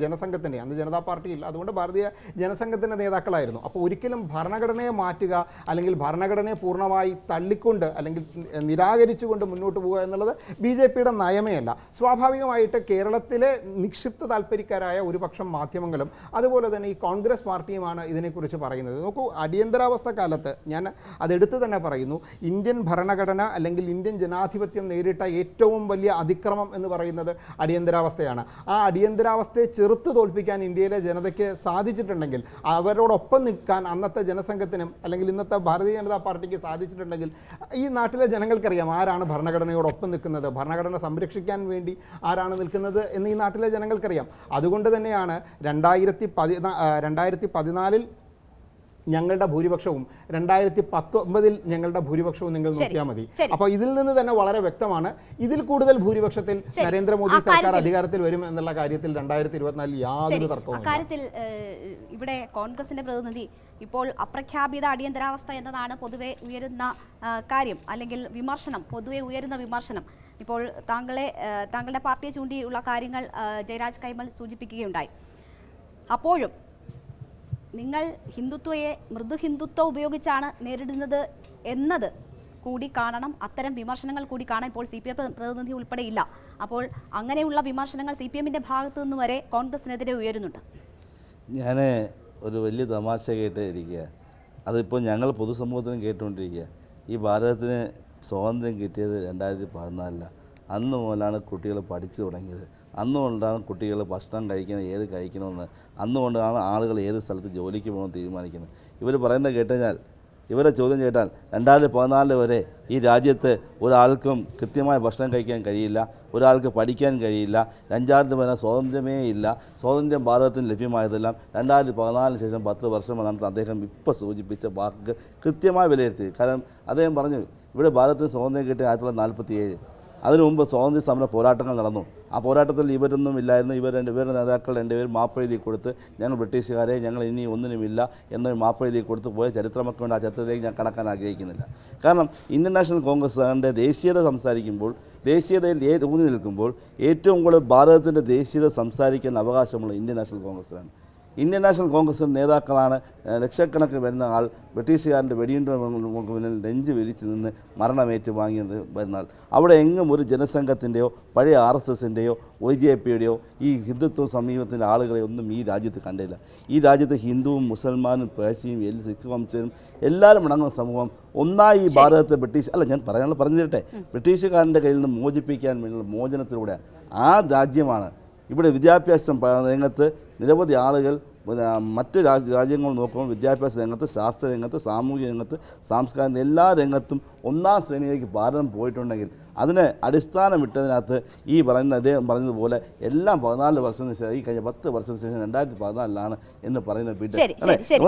ജനസംഘത്തിൻ്റെ, അന്ന് ജനതാ പാർട്ടിയില്ല, അതുകൊണ്ട് ഭാരതീയ ജനസംഘത്തിൻ്റെ നേതാക്കളായിരുന്നു. അപ്പോൾ ഒരിക്കലും ഭരണഘടനയെ മാറ്റുക അല്ലെങ്കിൽ ഭരണഘടനയെ പൂർണ്ണമായി തള്ളിക്കൊണ്ട് അല്ലെങ്കിൽ നിരാകരിച്ചുകൊണ്ട് മുന്നോട്ട് പോകുക എന്നുള്ളത് BJPയുടെ നയമേ അല്ല. സ്വാഭാവികമായിട്ട് കേരളത്തിലെ നിക്ഷിപ്ത താല്പര്യക്കാരായ ഒരു പക്ഷം മാധ്യമങ്ങളും അതുപോലെ തന്നെ ഈ കോൺഗ്രസ് പാർട്ടിയുമാണ് ഇതിനെക്കുറിച്ച് പറയുന്നത്. നോക്കൂ, അടിയന്തരാവസ്ഥ കാലത്ത് ഞാൻ അതെടുത്ത് തന്നെ പറയുന്നു, ഇന്ത്യൻ ഭരണഘടന അല്ലെങ്കിൽ ഇന്ത്യൻ ജനാധിപത്യം നേരിട്ട ഏറ്റവും വലിയ അതിക്രമം എന്ന് പറയുന്നത് അടിയന്തരാവസ്ഥയാണ്. ആ അടിയന്തരാവസ്ഥയെ ചെറുത്ത് തോൽപ്പിക്കാൻ ഇന്ത്യയിലെ ജനതയ്ക്ക് സാധിച്ചിട്ടുണ്ടെങ്കിൽ, അവരോടൊപ്പം നിൽക്കാൻ അന്നത്തെ ജനസംഘത്തിനും അല്ലെങ്കിൽ ഇന്നത്തെ ഭാരതീയ ജനതാ പാർട്ടിക്ക് സാധിച്ചിട്ടുണ്ടെങ്കിൽ ഈ നാട്ടിലെ ജനങ്ങൾക്കറിയാം ആരാണ് ഭരണഘടനയോടൊപ്പം നിൽക്കുന്നത്, ഭരണഘടന സംരക്ഷിക്കാൻ വേണ്ടി ആരാണ് നിൽക്കുന്നത് എന്ന് ഈ നാട്ടിലെ ജനങ്ങൾക്കറിയാം. അതുകൊണ്ട് തന്നെയാണ് 2014 ഞങ്ങളുടെ ഭൂരിപക്ഷവും 2019 ഞങ്ങളുടെ ഭൂരിപക്ഷവും നിങ്ങൾ നോക്കിയാൽ മതി. അപ്പോൾ ഇതിൽ നിന്ന് തന്നെ വളരെ വ്യക്തമാണ്, ഇതിൽ കൂടുതൽ ഭൂരിപക്ഷത്തിൽ നരേന്ദ്രമോദി സർക്കാർ അധികാരത്തിൽ വരും എന്നുള്ള കാര്യത്തിൽ 2024 യാതൊരു തർക്കവും. അക്കാര്യത്തിൽ ഇവിടെ കോൺഗ്രസിന്റെ പ്രതിനിധി ഇപ്പോൾ അപ്രഖ്യാപിത അടിയന്തരാവസ്ഥ എന്നതാണ് പൊതുവെ ഉയരുന്ന കാര്യം അല്ലെങ്കിൽ വിമർശനം, പൊതുവെ ഉയരുന്ന വിമർശനം. ഇപ്പോൾ താങ്കളുടെ പാർട്ടിയെ ചൂണ്ടിയുള്ള കാര്യങ്ങൾ ജയരാജ് കൈമൾ സൂചിപ്പിക്കുകയുണ്ടായി. അപ്പോഴും നിങ്ങൾ ഹിന്ദുത്വയെ മൃദുഹിന്ദുത്വം ഉപയോഗിച്ചാണ് നേരിടുന്നത് എന്നത് കൂടി കാണണം, അത്തരം വിമർശനങ്ങൾ കൂടി കാണാൻ ഇപ്പോൾ CPM പ്രതിനിധി ഉൾപ്പെടെ ഇല്ല. അപ്പോൾ അങ്ങനെയുള്ള വിമർശനങ്ങൾ CPMൻ്റെ ഭാഗത്തു നിന്ന് വരെ കോൺഗ്രസിനെതിരെ ഉയരുന്നുണ്ട്. ഞാൻ ഒരു വലിയ തമാശ കേട്ട് ഇരിക്കുക, അതിപ്പോൾ ഞങ്ങൾ പൊതുസമൂഹത്തിനും കേട്ടുകൊണ്ടിരിക്കുക. ഈ ഭാരതത്തിന് സ്വാതന്ത്ര്യം കിട്ടിയത് 2014. അന്ന് മുതലാണ് കുട്ടികൾ പഠിച്ചു തുടങ്ങിയത്. അന്നുകൊണ്ടാണ് കുട്ടികൾ ഭക്ഷണം കഴിക്കുന്നത് ഏത് കഴിക്കണമെന്ന്, അന്നുകൊണ്ടാണ് ആളുകൾ ഏത് സ്ഥലത്ത് ജോലിക്ക് പോകണമെന്ന് തീരുമാനിക്കുന്നത്. ഇവർ പറയുന്നത് കേട്ടുകഴിഞ്ഞാൽ, ഇവരെ ചോദ്യം കേട്ടാൽ 2014 വരെ ഈ രാജ്യത്ത് ഒരാൾക്കും കൃത്യമായ ഭക്ഷണം കഴിക്കാൻ കഴിയില്ല, ഒരാൾക്ക് പഠിക്കാൻ കഴിയില്ല, 2000 വരെ സ്വാതന്ത്ര്യമേ ഇല്ല, സ്വാതന്ത്ര്യം ഭാരതത്തിന് ലഭ്യമായതെല്ലാം 2014 ശേഷം 10 വർഷം എന്നാണ് അദ്ദേഹം ഇപ്പോൾ സൂചിപ്പിച്ച വാക്ക് കൃത്യമായി വിലയിരുത്തി. കാരണം അദ്ദേഹം പറഞ്ഞു, ഇവിടെ ഭാരതത്തിന് സ്വാതന്ത്ര്യം കിട്ടിയ 1947. അതിനു മുമ്പ് സ്വാതന്ത്ര്യ സമര പോരാട്ടങ്ങൾ നടന്നു. ആ പോരാട്ടത്തിൽ ഇവരൊന്നും ഇല്ലായിരുന്നു. ഇവരുടെ നേതാക്കൾ 2 പേരും മാപ്പെഴുതി കൊടുത്ത് ഞങ്ങൾ ബ്രിട്ടീഷുകാരെ ഞങ്ങൾ ഇനി ഒന്നിനുമില്ല എന്നൊരു മാപ്പെഴുതി കൊടുത്ത് പോയ ചരിത്രമൊക്കെ കൊണ്ട് ആ ചരിത്രത്തിലേക്ക് ഞാൻ കടക്കാൻ ആഗ്രഹിക്കുന്നില്ല. കാരണം ഇന്ത്യൻ നാഷണൽ കോൺഗ്രസിൻ്റെ ദേശീയത സംസാരിക്കുമ്പോൾ, ദേശീയതയിൽ ഊന്നി നിൽക്കുമ്പോൾ ഏറ്റവും കൂടുതൽ ഭാരതത്തിൻ്റെ ദേശീയത സംസാരിക്കാൻ അവകാശമുള്ള ഇന്ത്യൻ നാഷണൽ കോൺഗ്രസ്സിലാണ്. ഇന്ത്യൻ നാഷണൽ കോൺഗ്രസിൻ്റെ നേതാക്കളാണ് ലക്ഷക്കണക്കിന് വരുന്ന ആൾ ബ്രിട്ടീഷുകാരൻ്റെ വെടിയുണ്ട മുന്നിൽ നെഞ്ച് വിരിച്ച് നിന്ന് മരണമേറ്റ് വാങ്ങിയത് വരുന്നാൽ അവിടെ എങ്ങും ഒരു ജനസംഘത്തിൻ്റെയോ പഴയ RSSൻ്റെയോ OJPയുടെയോ ഈ ഹിന്ദുത്വ സമീപത്തിൻ്റെ ആളുകളെ ഒന്നും ഈ രാജ്യത്ത് കണ്ടില്ല. ഈ രാജ്യത്ത് ഹിന്ദുവും മുസൽമാനും പേഴ്സിയും സിഖ് വംശനും എല്ലാവരും അടങ്ങുന്ന സമൂഹം ഒന്നായി ഈ ഭാരതത്തെ ഞാൻ പറഞ്ഞു തരട്ടെ, ബ്രിട്ടീഷുകാരൻ്റെ കയ്യിൽ നിന്ന് മോചിപ്പിക്കാൻ വേണ്ടിയുള്ള മോചനത്തിലൂടെ ആ രാജ്യമാണ്. ഇവിടെ വിദ്യാഭ്യാസം രംഗത്ത് നിരവധി ആളുകൾ മറ്റ് രാജ്യങ്ങൾ നോക്കുമ്പോൾ വിദ്യാഭ്യാസ രംഗത്ത്, ശാസ്ത്ര രംഗത്ത്, സാമൂഹിക രംഗത്ത്, സാംസ്കാരിക എല്ലാ രംഗത്തും ഒന്നാം ശ്രേണിയിലേക്ക് ഭാരതം പോയിട്ടുണ്ടെങ്കിൽ അതിന് അടിസ്ഥാനമിട്ടതിനകത്ത് ഈ അദ്ദേഹം പറഞ്ഞതുപോലെ എല്ലാം 14 വർഷത്തിന് ശേഷം, ഈ കഴിഞ്ഞ 10 വർഷത്തിന് ശേഷം 2014 എന്ന് പറയുന്ന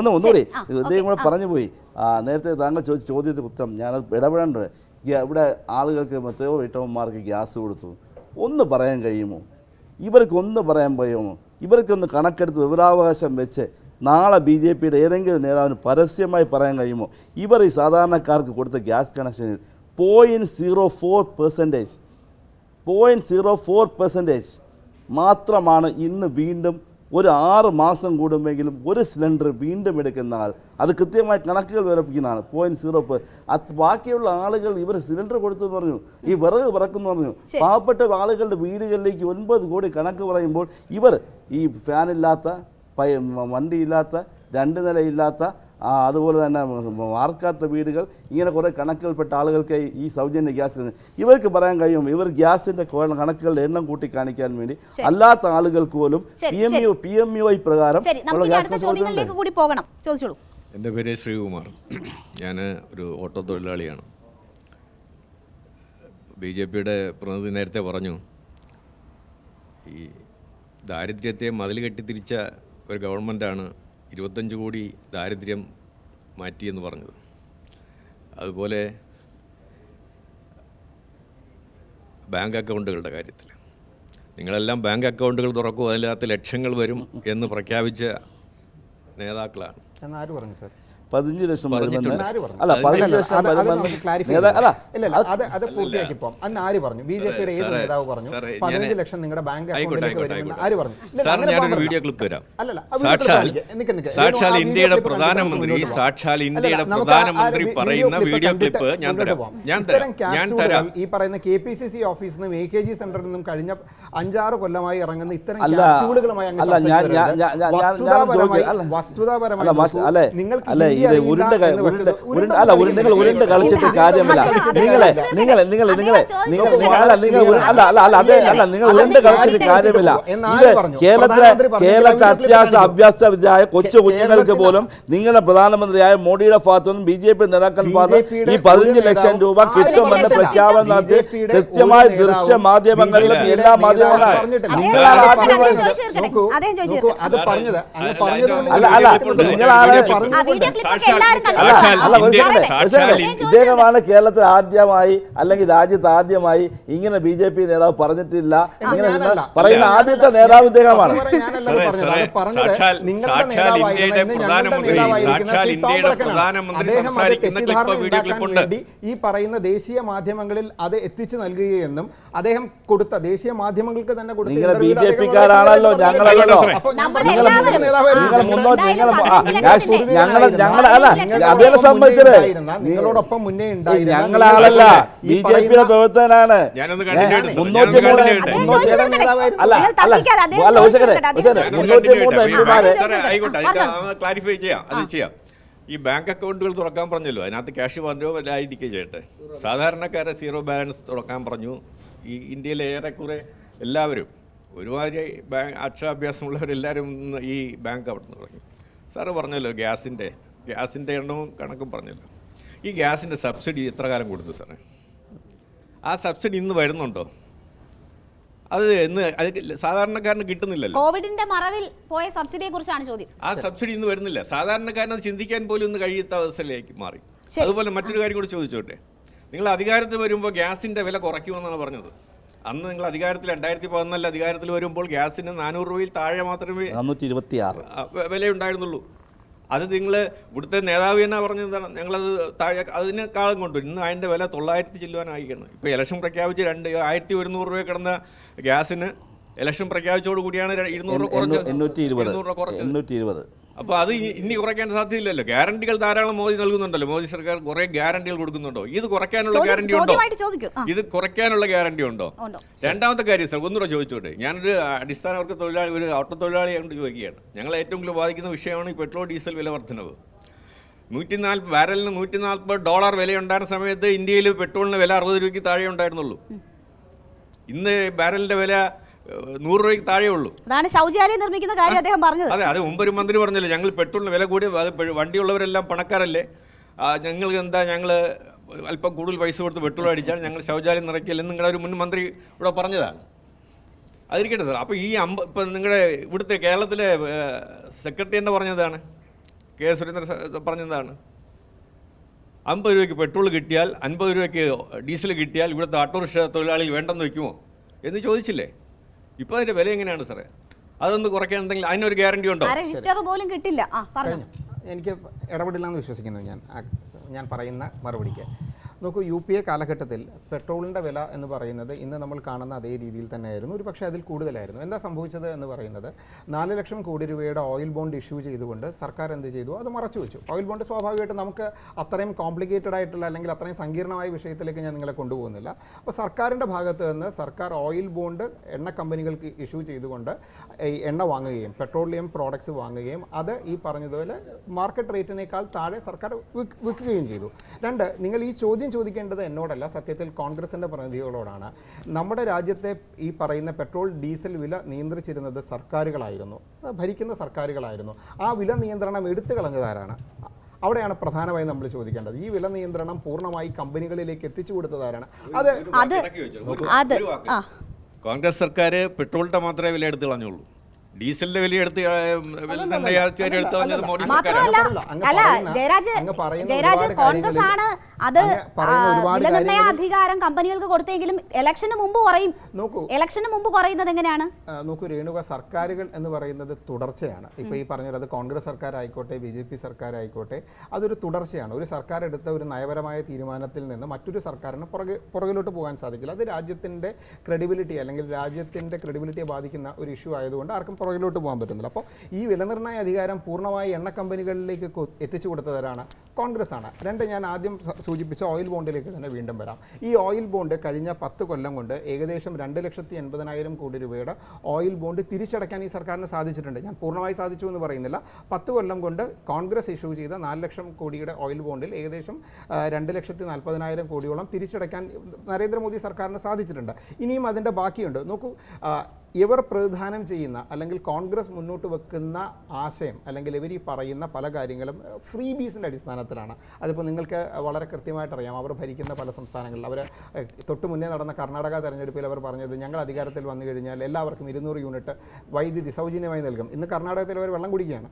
ഒന്നുകൂടി ഇദ്ദേഹം കൂടെ പറഞ്ഞു പോയി. നേരത്തെ താങ്കൾ ചോദിച്ച ചോദ്യത്തിന് ഉത്തരം ഞാനത് ഇടപെടേണ്ടത്. ഇവിടെ ആളുകൾക്ക് എത്രയോ വീട്ടമ്മമാർക്ക് ഗ്യാസ് കൊടുത്തു, ഒന്ന് പറയാൻ കഴിയുമോ? ഇവർക്കൊന്ന് പറയാൻ കഴിയുമോ? ഇവർക്കൊന്ന് കണക്കെടുത്ത് വിവരാവകാശം വെച്ച് നാളെ BJPയുടെ ഏതെങ്കിലും നേതാവിന് പരസ്യമായി പറയാൻ കഴിയുമോ ഇവർ ഈ സാധാരണക്കാർക്ക് കൊടുത്ത ഗ്യാസ് കണക്ഷനിൽ 0.04% മാത്രമാണ് ഇന്ന് വീണ്ടും ഒരു 6 മാസം കൂടുമെങ്കിലും ഒരു സിലിണ്ടർ വീണ്ടും എടുക്കുന്ന ആൾ? അത് കൃത്യമായി കണക്കുകൾ വിവരിപ്പിക്കുന്നതാണ്. 0.04. ബാക്കിയുള്ള ആളുകൾ ഇവർ സിലിണ്ടർ കൊടുത്തു എന്ന് പറഞ്ഞു, ഈ വിറക് പറക്കുന്നു പറഞ്ഞു. പാവപ്പെട്ട ആളുകളുടെ വീടുകളിലേക്ക് 9 കോടി കണക്ക് പറയുമ്പോൾ ഇവർ ഈ ഫാനില്ലാത്ത, വണ്ടിയില്ലാത്ത, 2 നിലയില്ലാത്ത, അതുപോലെ തന്നെ വാർക്കാത്ത വീടുകൾ, ഇങ്ങനെ കുറേ കണക്കുകൾപ്പെട്ട ആളുകൾക്ക് ഈ സൗജന്യ ഗ്യാസ് ഇവർക്ക് പറയാൻ കഴിയും. ഇവർ ഗ്യാസിൻ്റെ കണക്കുകളുടെ എണ്ണം കൂട്ടി കാണിക്കാൻ വേണ്ടി അല്ലാത്ത ആളുകൾക്ക് പോലും PMUI പ്രകാരം ചോദിച്ചോളൂ. എൻ്റെ പേര് ശ്രീകുമാർ. ഞാൻ ഒരു ഓട്ടോ തൊഴിലാളിയാണ്. BJPയുടെ പ്രതിനിധി നേരത്തെ പറഞ്ഞു ഈ ദാരിദ്ര്യത്തെ മതിൽ കെട്ടിത്തിരിച്ച ഒരു ഗവൺമെൻറ്റാണ് 25 കോടി ദാരിദ്ര്യം മാറ്റിയെന്ന് പറഞ്ഞത്. അതുപോലെ ബാങ്ക് അക്കൗണ്ടുകളുടെ കാര്യത്തിൽ നിങ്ങളെല്ലാം ബാങ്ക് അക്കൗണ്ടുകൾ തുറക്കും, അതിനകത്ത് ലക്ഷങ്ങൾ വരും എന്ന് പ്രഖ്യാപിച്ച നേതാക്കളാണ്. എന്നാര് പറഞ്ഞു സാർ? 15 ലക്ഷം അത് പൂർത്തിയാക്കിപ്പോ അന്ന് ആര് പറഞ്ഞു? BJPയുടെ ഏത് നേതാവ് പറഞ്ഞു 15 ലക്ഷം നിങ്ങളുടെ ബാങ്ക് അക്കൗണ്ടിലേക്ക് വരുമെന്ന് ആര് പറഞ്ഞു? ഞാനൊരു വീഡിയോ ക്ലിപ്പ് തരാം. സാക്ഷാൽ ഇന്ത്യയുടെ പ്രധാനമന്ത്രി പറയുന്ന വീഡിയോ ക്ലിപ്പ് ഞാൻ തരാം. ഈ പറയുന്ന KPCC ഓഫീസിൽ നിന്നും AKG സെന്ററിൽ നിന്നും കഴിഞ്ഞ 5-6 കൊല്ലമായി ഇറങ്ങുന്ന ഇത്തരം ക്യാപ്സ്യൂളുകളുമായി വസ്തുതാപരമായി നിങ്ങൾക്ക് ഉരുണ്ട് കളിച്ചിട്ട് കാര്യമില്ല. നിങ്ങൾ ഉരുണ്ട് കളിച്ചിട്ട് കാര്യമില്ല. കേരളത്തിലെ അഭ്യാസവിദ്യരായ കൊച്ചു കുഞ്ഞുങ്ങൾക്ക് പോലും നിങ്ങളുടെ പ്രധാനമന്ത്രിയായ മോഡിയുടെ ഭാഗത്തുനിന്നും BJP നേതാക്കൾ ഈ 15 ലക്ഷം രൂപ കിട്ടുമെന്ന് പ്രഖ്യാപനം നടത്തി കൃത്യമായ ദൃശ്യ മാധ്യമങ്ങളിലും എല്ലാ മാധ്യമങ്ങളും ഇദ്ദേഹമാണ് കേരളത്തിൽ ആദ്യമായി അല്ലെങ്കിൽ രാജ്യത്ത് ആദ്യമായി ഇങ്ങനെ BJP നേതാവ് പറഞ്ഞിട്ടില്ല. ഇങ്ങനെ പറയുന്ന ആദ്യത്തെ നേതാവ് ഇദ്ദേഹമാണ്. ഈ പറയുന്ന ദേശീയ മാധ്യമങ്ങളിൽ അത് എത്തിച്ചു നൽകുകയെന്നും അദ്ദേഹം കൊടുത്ത ദേശീയ മാധ്യമങ്ങൾക്ക് തന്നെ BJPക്കാരാണല്ലോ, ഞങ്ങളല്ലോ. അതേലെ സംബന്ധിച്ചത് നിങ്ങളോടൊപ്പം മുന്നേ ഞങ്ങളാളല്ല, BJPയുടെ പ്രവർത്തകനാണ്. ക്ലാരിഫൈ ചെയ്യാം. ഈ ബാങ്ക് അക്കൗണ്ടുകൾ തുറക്കാൻ പറഞ്ഞല്ലോ, അതിനകത്ത് ക്യാഷ് പറഞ്ഞോ ആയിരിക്കും ചെയ്യട്ടെ. സാധാരണക്കാരെ 0 ബാലൻസ് തുറക്കാൻ പറഞ്ഞു. ഈ ഇന്ത്യയിലെ ഏറെക്കുറെ എല്ലാവരും ഒരുമാതിരി അക്ഷരാഭ്യാസമുള്ളവരെല്ലാവരും ഈ ബാങ്ക് അവിടെ നിന്ന് തുടങ്ങി. സാറ് പറഞ്ഞല്ലോ ഗ്യാസിൻ്റെ എണ്ണവും കണക്കും പറഞ്ഞല്ലോ. ഈ ഗ്യാസിൻ്റെ സബ്സിഡി എത്ര കാലം കൊടുത്തു സാറേ? ആ സബ്സിഡി ഇന്ന് വരുന്നുണ്ടോ? അത് സാധാരണക്കാരന് കിട്ടുന്നില്ലല്ലോ. കോവിഡിന്റെ മറവിൽ പോയ സബ്സിഡിയെ കുറിച്ചാണ് ചോദ്യം. ആ സബ്സിഡി ഇന്ന് വരുന്നില്ല. സാധാരണക്കാരന് ചിന്തിക്കാൻ പോലും ഇന്ന് കഴിയാത്ത അവസ്ഥയിലേക്ക് മാറി. അതുപോലെ മറ്റൊരു കാര്യം കൂടി ചോദിച്ചോട്ടെ. നിങ്ങൾ അധികാരത്തിൽ വരുമ്പോൾ ഗ്യാസിൻ്റെ വില കുറയ്ക്കുമെന്നാണ് പറഞ്ഞത്. അന്ന് നിങ്ങൾ അധികാരത്തിൽ 2014 അധികാരത്തിൽ വരുമ്പോൾ ഗ്യാസിന് 400 രൂപയിൽ താഴെ മാത്രമേ 426 വിലയുണ്ടായിരുന്നുള്ളൂ. അത് നിങ്ങൾ ഇവിടുത്തെ നേതാവ് തന്നെ പറഞ്ഞതാണ്, ഞങ്ങളത് താഴെ അതിനേക്കാളും കൊണ്ടു. ഇന്ന് അതിൻ്റെ വില 900 ചില്ലുവാനായിക്കണം. ഇപ്പോൾ ഇലക്ഷൻ പ്രഖ്യാപിച്ച് 2100 രൂപ കിടന്ന ഗ്യാസിന് ഇലക്ഷൻ പ്രഖ്യാപിച്ചോട് കൂടിയാണ് 200 രൂപ കുറച്ച് 200 രൂപ കുറച്ചത്. 820. അപ്പോൾ അത് ഇനി കുറയ്ക്കാൻ സാധ്യതയില്ലല്ലോ. ഗ്യാരണ്ടികൾ ധാരാളം മോദി നൽകുന്നുണ്ടല്ലോ. മോദി സർക്കാർ കുറേ ഗ്യാരണ്ടികൾ കൊടുക്കുന്നുണ്ടോ? ഇത് കുറയ്ക്കാനുള്ള ഗ്യാരണ്ടി ഉണ്ടോ? ഇത് കുറയ്ക്കാനുള്ള ഗ്യാരണ്ടി ഉണ്ടോ? രണ്ടാമത്തെ കാര്യം സാർ, ഒന്നുകൂടെ ചോദിച്ചോട്ടെ. ഞാനൊരു അടിസ്ഥാന വർഗ്ഗ തൊഴിലാളി, ഒരു ഓട്ടോ തൊഴിലാളിയായിട്ട് ചോദിക്കുകയാണ്. ഞങ്ങൾ ഏറ്റവും കൂടുതൽ ബാധിക്കുന്ന വിഷയമാണ് ഈ പെട്രോൾ ഡീസൽ വില വർധനവ്. ബാരലിന് $140 വിലയുണ്ടായിരുന്ന സമയത്ത് ഇന്ത്യയിൽ പെട്രോളിന് വില 60 രൂപയ്ക്ക് താഴെ ഉണ്ടായിരുന്നുള്ളൂ. ഇന്ന് ബാരലിൻ്റെ വില 100 രൂപയ്ക്ക് താഴെ ഉള്ളൂ. അതാണ് ശൗചാലയം നിർമ്മിക്കുന്ന കാര്യം അദ്ദേഹം പറഞ്ഞത്. അതെ, അത് മുമ്പ് ഒരു മന്ത്രി പറഞ്ഞല്ലോ, ഞങ്ങൾ പെട്രോളിന് വില കൂടി, അത് വണ്ടിയുള്ളവരെല്ലാം പണക്കാരല്ലേ, ഞങ്ങൾക്ക് എന്താ, ഞങ്ങൾ അല്പം കൂടുതൽ പൈസ കൊടുത്ത് പെട്രോൾ അടിച്ചാൽ ഞങ്ങൾ ശൗചാലയം നിറയ്ക്കില്ലെന്ന് നിങ്ങളുടെ ഒരു മുൻ മന്ത്രി ഇവിടെ പറഞ്ഞതാണ്. അതിരിക്കട്ടെ സാർ. അപ്പോൾ ഈ ഇപ്പം നിങ്ങളുടെ ഇവിടുത്തെ കേരളത്തിലെ സെക്രട്ടറി എന്താ പറഞ്ഞതാണ്, കെ സുരേന്ദ്രൻ പറഞ്ഞതാണ്, 50 രൂപയ്ക്ക് പെട്രോൾ കിട്ടിയാൽ 50 രൂപയ്ക്ക് ഡീസൽ കിട്ടിയാൽ ഇവിടുത്തെ ഓട്ടോറിക്ഷ തൊഴിലാളികൾ വേണ്ടെന്ന് വയ്ക്കുമോ എന്ന് ചോദിച്ചില്ലേ? ഇപ്പോൾ അതിൻ്റെ വില എങ്ങനെയാണ് സാറേ? അതൊന്ന് കുറയ്ക്കാൻ എന്തെങ്കിലും അതിനൊരു ഗ്യാരണ്ടി ഉണ്ടോ? പോലും കിട്ടില്ല. എനിക്ക് ഇടപെടില്ലെന്ന് വിശ്വസിക്കുന്നു ഞാൻ പറയുന്ന മറുപടിക്ക്. നോക്കൂ, UPA കാലഘട്ടത്തിൽ പെട്രോളിൻ്റെ വില എന്ന് പറയുന്നത് ഇന്ന് നമ്മൾ കാണുന്ന അതേ രീതിയിൽ തന്നെയായിരുന്നു, ഒരു പക്ഷേ അതിൽ കൂടുതലായിരുന്നു. എന്താ സംഭവിച്ചത് എന്ന് പറയുന്നത്, 4 ലക്ഷം കോടി രൂപയുടെ ഓയിൽ ബോണ്ട് ഇഷ്യൂ ചെയ്തുകൊണ്ട് സർക്കാർ എന്ത് ചെയ്തു, അത് മറച്ചു വെച്ചു. ഓയിൽ ബോണ്ട് സ്വാഭാവികമായിട്ട് നമുക്ക് അത്രയും കോംപ്ലിക്കേറ്റഡ് ആയിട്ടുള്ള അല്ലെങ്കിൽ അത്രയും സങ്കീർണമായ വിഷയത്തിലേക്ക് ഞാൻ നിങ്ങളെ കൊണ്ടുപോകുന്നില്ല. അപ്പോൾ സർക്കാരിൻ്റെ ഭാഗത്ത് നിന്ന് സർക്കാർ ഓയിൽ ബോണ്ട് എണ്ണ കമ്പനികൾക്ക് ഇഷ്യൂ ചെയ്തുകൊണ്ട് ഈ എണ്ണ വാങ്ങുകയും പെട്രോളിയം പ്രോഡക്ട്സ് വാങ്ങുകയും അത് ഈ പറഞ്ഞതുപോലെ മാർക്കറ്റ് റേറ്റിനേക്കാൾ താഴെ സർക്കാർ വിൽക്കുകയും ചെയ്തു. രണ്ട്, നിങ്ങൾ ഈ ചോദ്യം ചോദിക്കേണ്ടത് എന്നോടല്ല, സത്യത്തിൽ കോൺഗ്രസിൻ്റെ പ്രതിനിധികളോടാണ്. നമ്മുടെ രാജ്യത്തെ ഈ പറയുന്ന പെട്രോൾ ഡീസൽ വില നിയന്ത്രിച്ചിരുന്നത് സർക്കാരുകളായിരുന്നു, ഭരിക്കുന്ന സർക്കാരുകളായിരുന്നു. ആ വില നിയന്ത്രണം എടുത്തു കളഞ്ഞതാരാണ്? അവിടെയാണ് പ്രധാനമായും നമ്മൾ ചോദിക്കേണ്ടത്. ഈ വില നിയന്ത്രണം പൂർണ്ണമായി കമ്പനികളിലേക്ക് എത്തിച്ചു കൊടുത്തതാരാണ്? കോൺഗ്രസ് സർക്കാർ പെട്രോളിന്റെ മാത്രമേ വില എടുത്തു കളഞ്ഞുള്ളൂ. ഡീസലിന്റെ വില എടുത്ത് അധികാരം കമ്പനികൾക്ക് കൊടുത്തെങ്കിലും ഇലക്ഷന് മുമ്പ് കുറയും. ഇലക്ഷന് മുമ്പ് കുറയുന്നത് എങ്ങനെയാണ്? നോക്കൂ രേണുക, സർക്കാരുകൾ എന്ന് പറയുന്നത് തുടർച്ചയാണ്. ഇപ്പൊ ഈ പറഞ്ഞത് അത് കോൺഗ്രസ് സർക്കാർ ആയിക്കോട്ടെ, BJP സർക്കാർ ആയിക്കോട്ടെ, അതൊരു തുടർച്ചയാണ്. ഒരു സർക്കാർ എടുത്ത ഒരു നയപരമായ തീരുമാനത്തിൽ നിന്ന് മറ്റൊരു സർക്കാരിന് പുറകിലോട്ട് പോകാൻ സാധിക്കില്ല. അത് രാജ്യത്തിന്റെ ക്രെഡിബിലിറ്റി അല്ലെങ്കിൽ രാജ്യത്തിന്റെ ക്രെഡിബിലിറ്റിയെ ബാധിക്കുന്ന ഒരു ഇഷ്യൂ ആയതുകൊണ്ട് ആർക്കും പുറകിലോട്ട് പോകാൻ പറ്റുന്നില്ല. അപ്പോൾ ഈ വിലനിർണ്ണയ അധികാരം പൂർണ്ണമായി എണ്ണ കമ്പനികളിലേക്ക് എത്തിച്ചു കൊടുത്തവരാണ് കോൺഗ്രസ് ആണ്. രണ്ട്, ഞാൻ ആദ്യം സൂചിപ്പിച്ച ഓയിൽ ബോണ്ടിലേക്ക് തന്നെ വീണ്ടും വരാം. ഈ ഓയിൽ ബോണ്ട് കഴിഞ്ഞ 10 കൊല്ലം കൊണ്ട് ഏകദേശം 2,80,000 കോടി രൂപയുടെ ഓയിൽ ബോണ്ട് തിരിച്ചടയ്ക്കാൻ ഈ സർക്കാരിന് സാധിച്ചിട്ടുണ്ട്. ഞാൻ പൂർണ്ണമായി സാധിച്ചു എന്ന് പറയുന്നില്ല. 10 കൊല്ലം കൊണ്ട് കോൺഗ്രസ് ഇഷ്യൂ ചെയ്ത 4 ലക്ഷം കോടിയുടെ ഓയിൽ ബോണ്ടിൽ ഏകദേശം 2,40,000 കോടിയോളം തിരിച്ചടയ്ക്കാൻ നരേന്ദ്രമോദി സർക്കാരിന് സാധിച്ചിട്ടുണ്ട്. ഇനിയും അതിൻ്റെ ബാക്കിയുണ്ട്. നോക്കൂ, ഇവർ പ്രതിദാനം ചെയ്യുന്ന അല്ലെങ്കിൽ കോൺഗ്രസ് മുന്നോട്ട് വെക്കുന്ന ആശയം അല്ലെങ്കിൽ ഇവർ ഈ പറയുന്ന പല കാര്യങ്ങളും ഫ്രീ ബീസിൻ്റെ അടിസ്ഥാനത്തിലാണ്. അതിപ്പോൾ നിങ്ങൾക്ക് വളരെ കൃത്യമായിട്ട് അറിയാം. അവർ ഭരിക്കുന്ന പല സംസ്ഥാനങ്ങളിൽ അവർ തൊട്ട് മുന്നേ നടന്ന കർണാടക തെരഞ്ഞെടുപ്പിൽ അവർ പറഞ്ഞത്, ഞങ്ങൾ അധികാരത്തിൽ വന്നു കഴിഞ്ഞാൽ എല്ലാവർക്കും 200 യൂണിറ്റ് വൈദ്യുതി സൗജന്യമായി നൽകും. ഇന്ന് കർണാടകത്തിൽ അവർ വെള്ളം കുടിക്കുകയാണ്.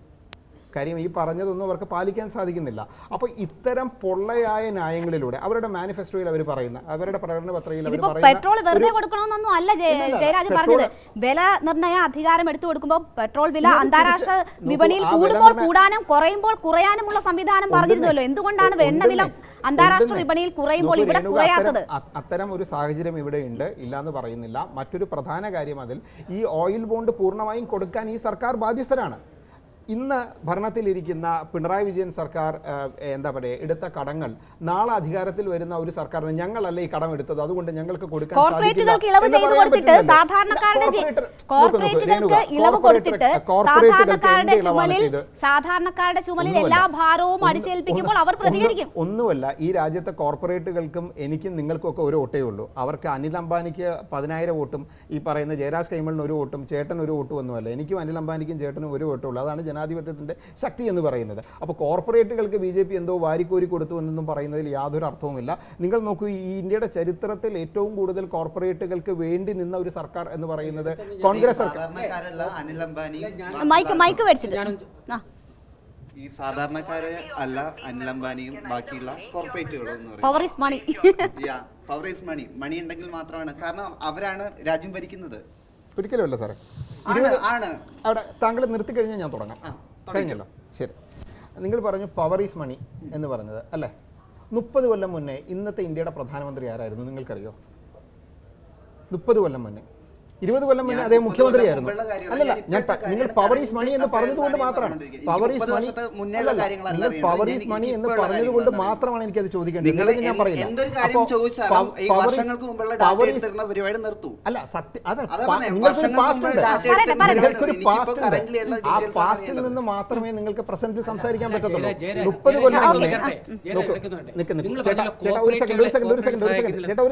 കാര്യം ഈ പറഞ്ഞതൊന്നും അവർക്ക് പാലിക്കാൻ സാധിക്കുന്നില്ല. അപ്പോൾ ഇത്തരം പൊള്ളയായ ന്യായങ്ങളിലൂടെ അവരുടെ മാനിഫെസ്റ്റോയിൽ അവർ പറയുന്ന, അവരുടെ പ്രകടന പത്രികയിൽ അവർ പറയുന്ന പെട്രോൾ വെറുതെ കൊടുക്കണമെന്നൊന്നും അല്ല ജയരാജ് പറഞ്ഞത്. വില നിർണ്ണയ അധികാരം എടുത്തു കൊടുക്കുമ്പോൾ പെട്രോൾ വില അന്താരാഷ്ട്ര വിപണിയിൽ കൂടുമ്പോൾ കൂടാനും കുറയുമ്പോൾ കുറയാനുമുള്ള സംവിധാനം പറഞ്ഞിരുന്നല്ലോ. എന്തുകൊണ്ടാണ് എണ്ണ വില അന്താരാഷ്ട്ര വിപണിയിൽ കുറയുമ്പോൾ ഇവിടെ കുറയാത്തത്? അത്തരം ഒരു സാഹചര്യം ഇവിടെ ഉണ്ട്, ഇല്ലാന്ന് പറയുന്നില്ല. മറ്റൊരു പ്രധാന കാര്യം, അതിൽ ഈ ഓയിൽ ബോണ്ട് പൂർണ്ണമായും കൊടുക്കാൻ ഈ സർക്കാർ ബാധ്യസ്ഥരാണ്. ഇന്ന് ഭരണത്തിലിരിക്കുന്ന പിണറായി വിജയൻ സർക്കാർ എന്താ പറയുക, എടുത്ത കടങ്ങൾ നാളെ അധികാരത്തിൽ വരുന്ന ഒരു സർക്കാരിന് ഞങ്ങളല്ല ഈ കടം എടുത്തത്, അതുകൊണ്ട് ഞങ്ങൾക്ക് കൊടുക്കാൻ സാധാരണക്കാരുടെ ചുമലിൽ എല്ലാ ഭാരവും അടിച്ചേൽപ്പിക്കുമ്പോൾ അവർ പ്രതികരിക്കും. ഒന്നുമല്ല, ഈ രാജ്യത്തെ കോർപ്പറേറ്റുകൾക്കും എനിക്കും നിങ്ങൾക്കും ഒക്കെ ഒരു വോട്ടേ ഉള്ളൂ. അവർക്ക് അനിൽ അംബാനിക്ക് 10,000 വോട്ടും ഈ പറയുന്ന ജയരാജ് കൈമളിന് ഒരു വോട്ടും ചേട്ടൻ ഒരു വോട്ടും ഒന്നുമല്ല. എനിക്കും അനിൽ അംബാനിക്കും ചേട്ടനും ഒരു വോട്ടേ ഉള്ളൂ. അതാണ് ജനാധിപത്യത്തിൻ്റെ ശക്തി എന്ന് പറയുന്നത്. അപ്പോൾ കോർപ്പറേറ്റുകൾക്ക് BJP എന്തോ വാരിക്കോരി കൊടുത്തു എന്നൊന്നും പറയുന്നതിൽ യാതൊരു അർത്ഥവുമില്ല. നിങ്ങൾ നോക്കൂ, ഈ ഇന്ത്യയുടെ ചരിത്രത്തിൽ ഏറ്റവും കൂടുതൽ കോർപ്പറേറ്റുകൾക്ക് വേണ്ടി നിന്ന ഒരു സർക്കാർ എന്ന് പറയുന്നത് കോൺഗ്രസ് സർക്കാർ. ഈ സാധാരണക്കാരെ അല്ല അനിൽ അംബാനിയും ബാക്കിയുള്ള കോർപ്പറേറ്റുകളും. Power is money. Power is money. Money ഉണ്ടെങ്കിൽ മാത്രമാണ്, കാരണം അവരാണ് രാജ്യം ഭരിക്കുന്നത്. ഒരിക്കലുമല്ല സാറേ. ആണ് അവിടെ താങ്കൾ നിർത്തി കഴിഞ്ഞാൽ ഞാൻ തുടങ്ങാം. കഴിഞ്ഞല്ലോ, ശരി. നിങ്ങൾ പറഞ്ഞു പവർ ഈസ് മണി എന്ന് പറഞ്ഞത് അല്ലേ? 30 കൊല്ലം മുന്നേ ഇന്നത്തെ ഇന്ത്യയുടെ പ്രധാനമന്ത്രി ആരായിരുന്നു നിങ്ങൾക്കറിയോ? 30 കൊല്ലം മുന്നേ 20 കൊല്ലം മുന്നേ അദ്ദേഹം മുഖ്യമന്ത്രിയായിരുന്നു. അല്ലല്ല, നിങ്ങൾ പവർ ഈസ് മണി എന്ന് പറഞ്ഞതുകൊണ്ട് മാത്രമാണ് പവർ ഈസ് മണി എന്ന് പറഞ്ഞതുകൊണ്ട് മാത്രമാണ് എനിക്കത് ചോദിക്കേണ്ടത്. ഞാൻ പറയില്ല അല്ല സത്യം, നിങ്ങൾക്കൊരു പാസ്റ്റ് ഉണ്ട്. നിങ്ങൾക്കൊരു പാസ്റ്റ് ഉണ്ട്. ആ പാസ്റ്റിൽ നിന്ന് മാത്രമേ നിങ്ങൾക്ക് പ്രസന്റിൽ സംസാരിക്കാൻ പറ്റത്തുള്ളൂ. 30 കൊല്ലം മുന്നേ ചേട്ടാ ഒരു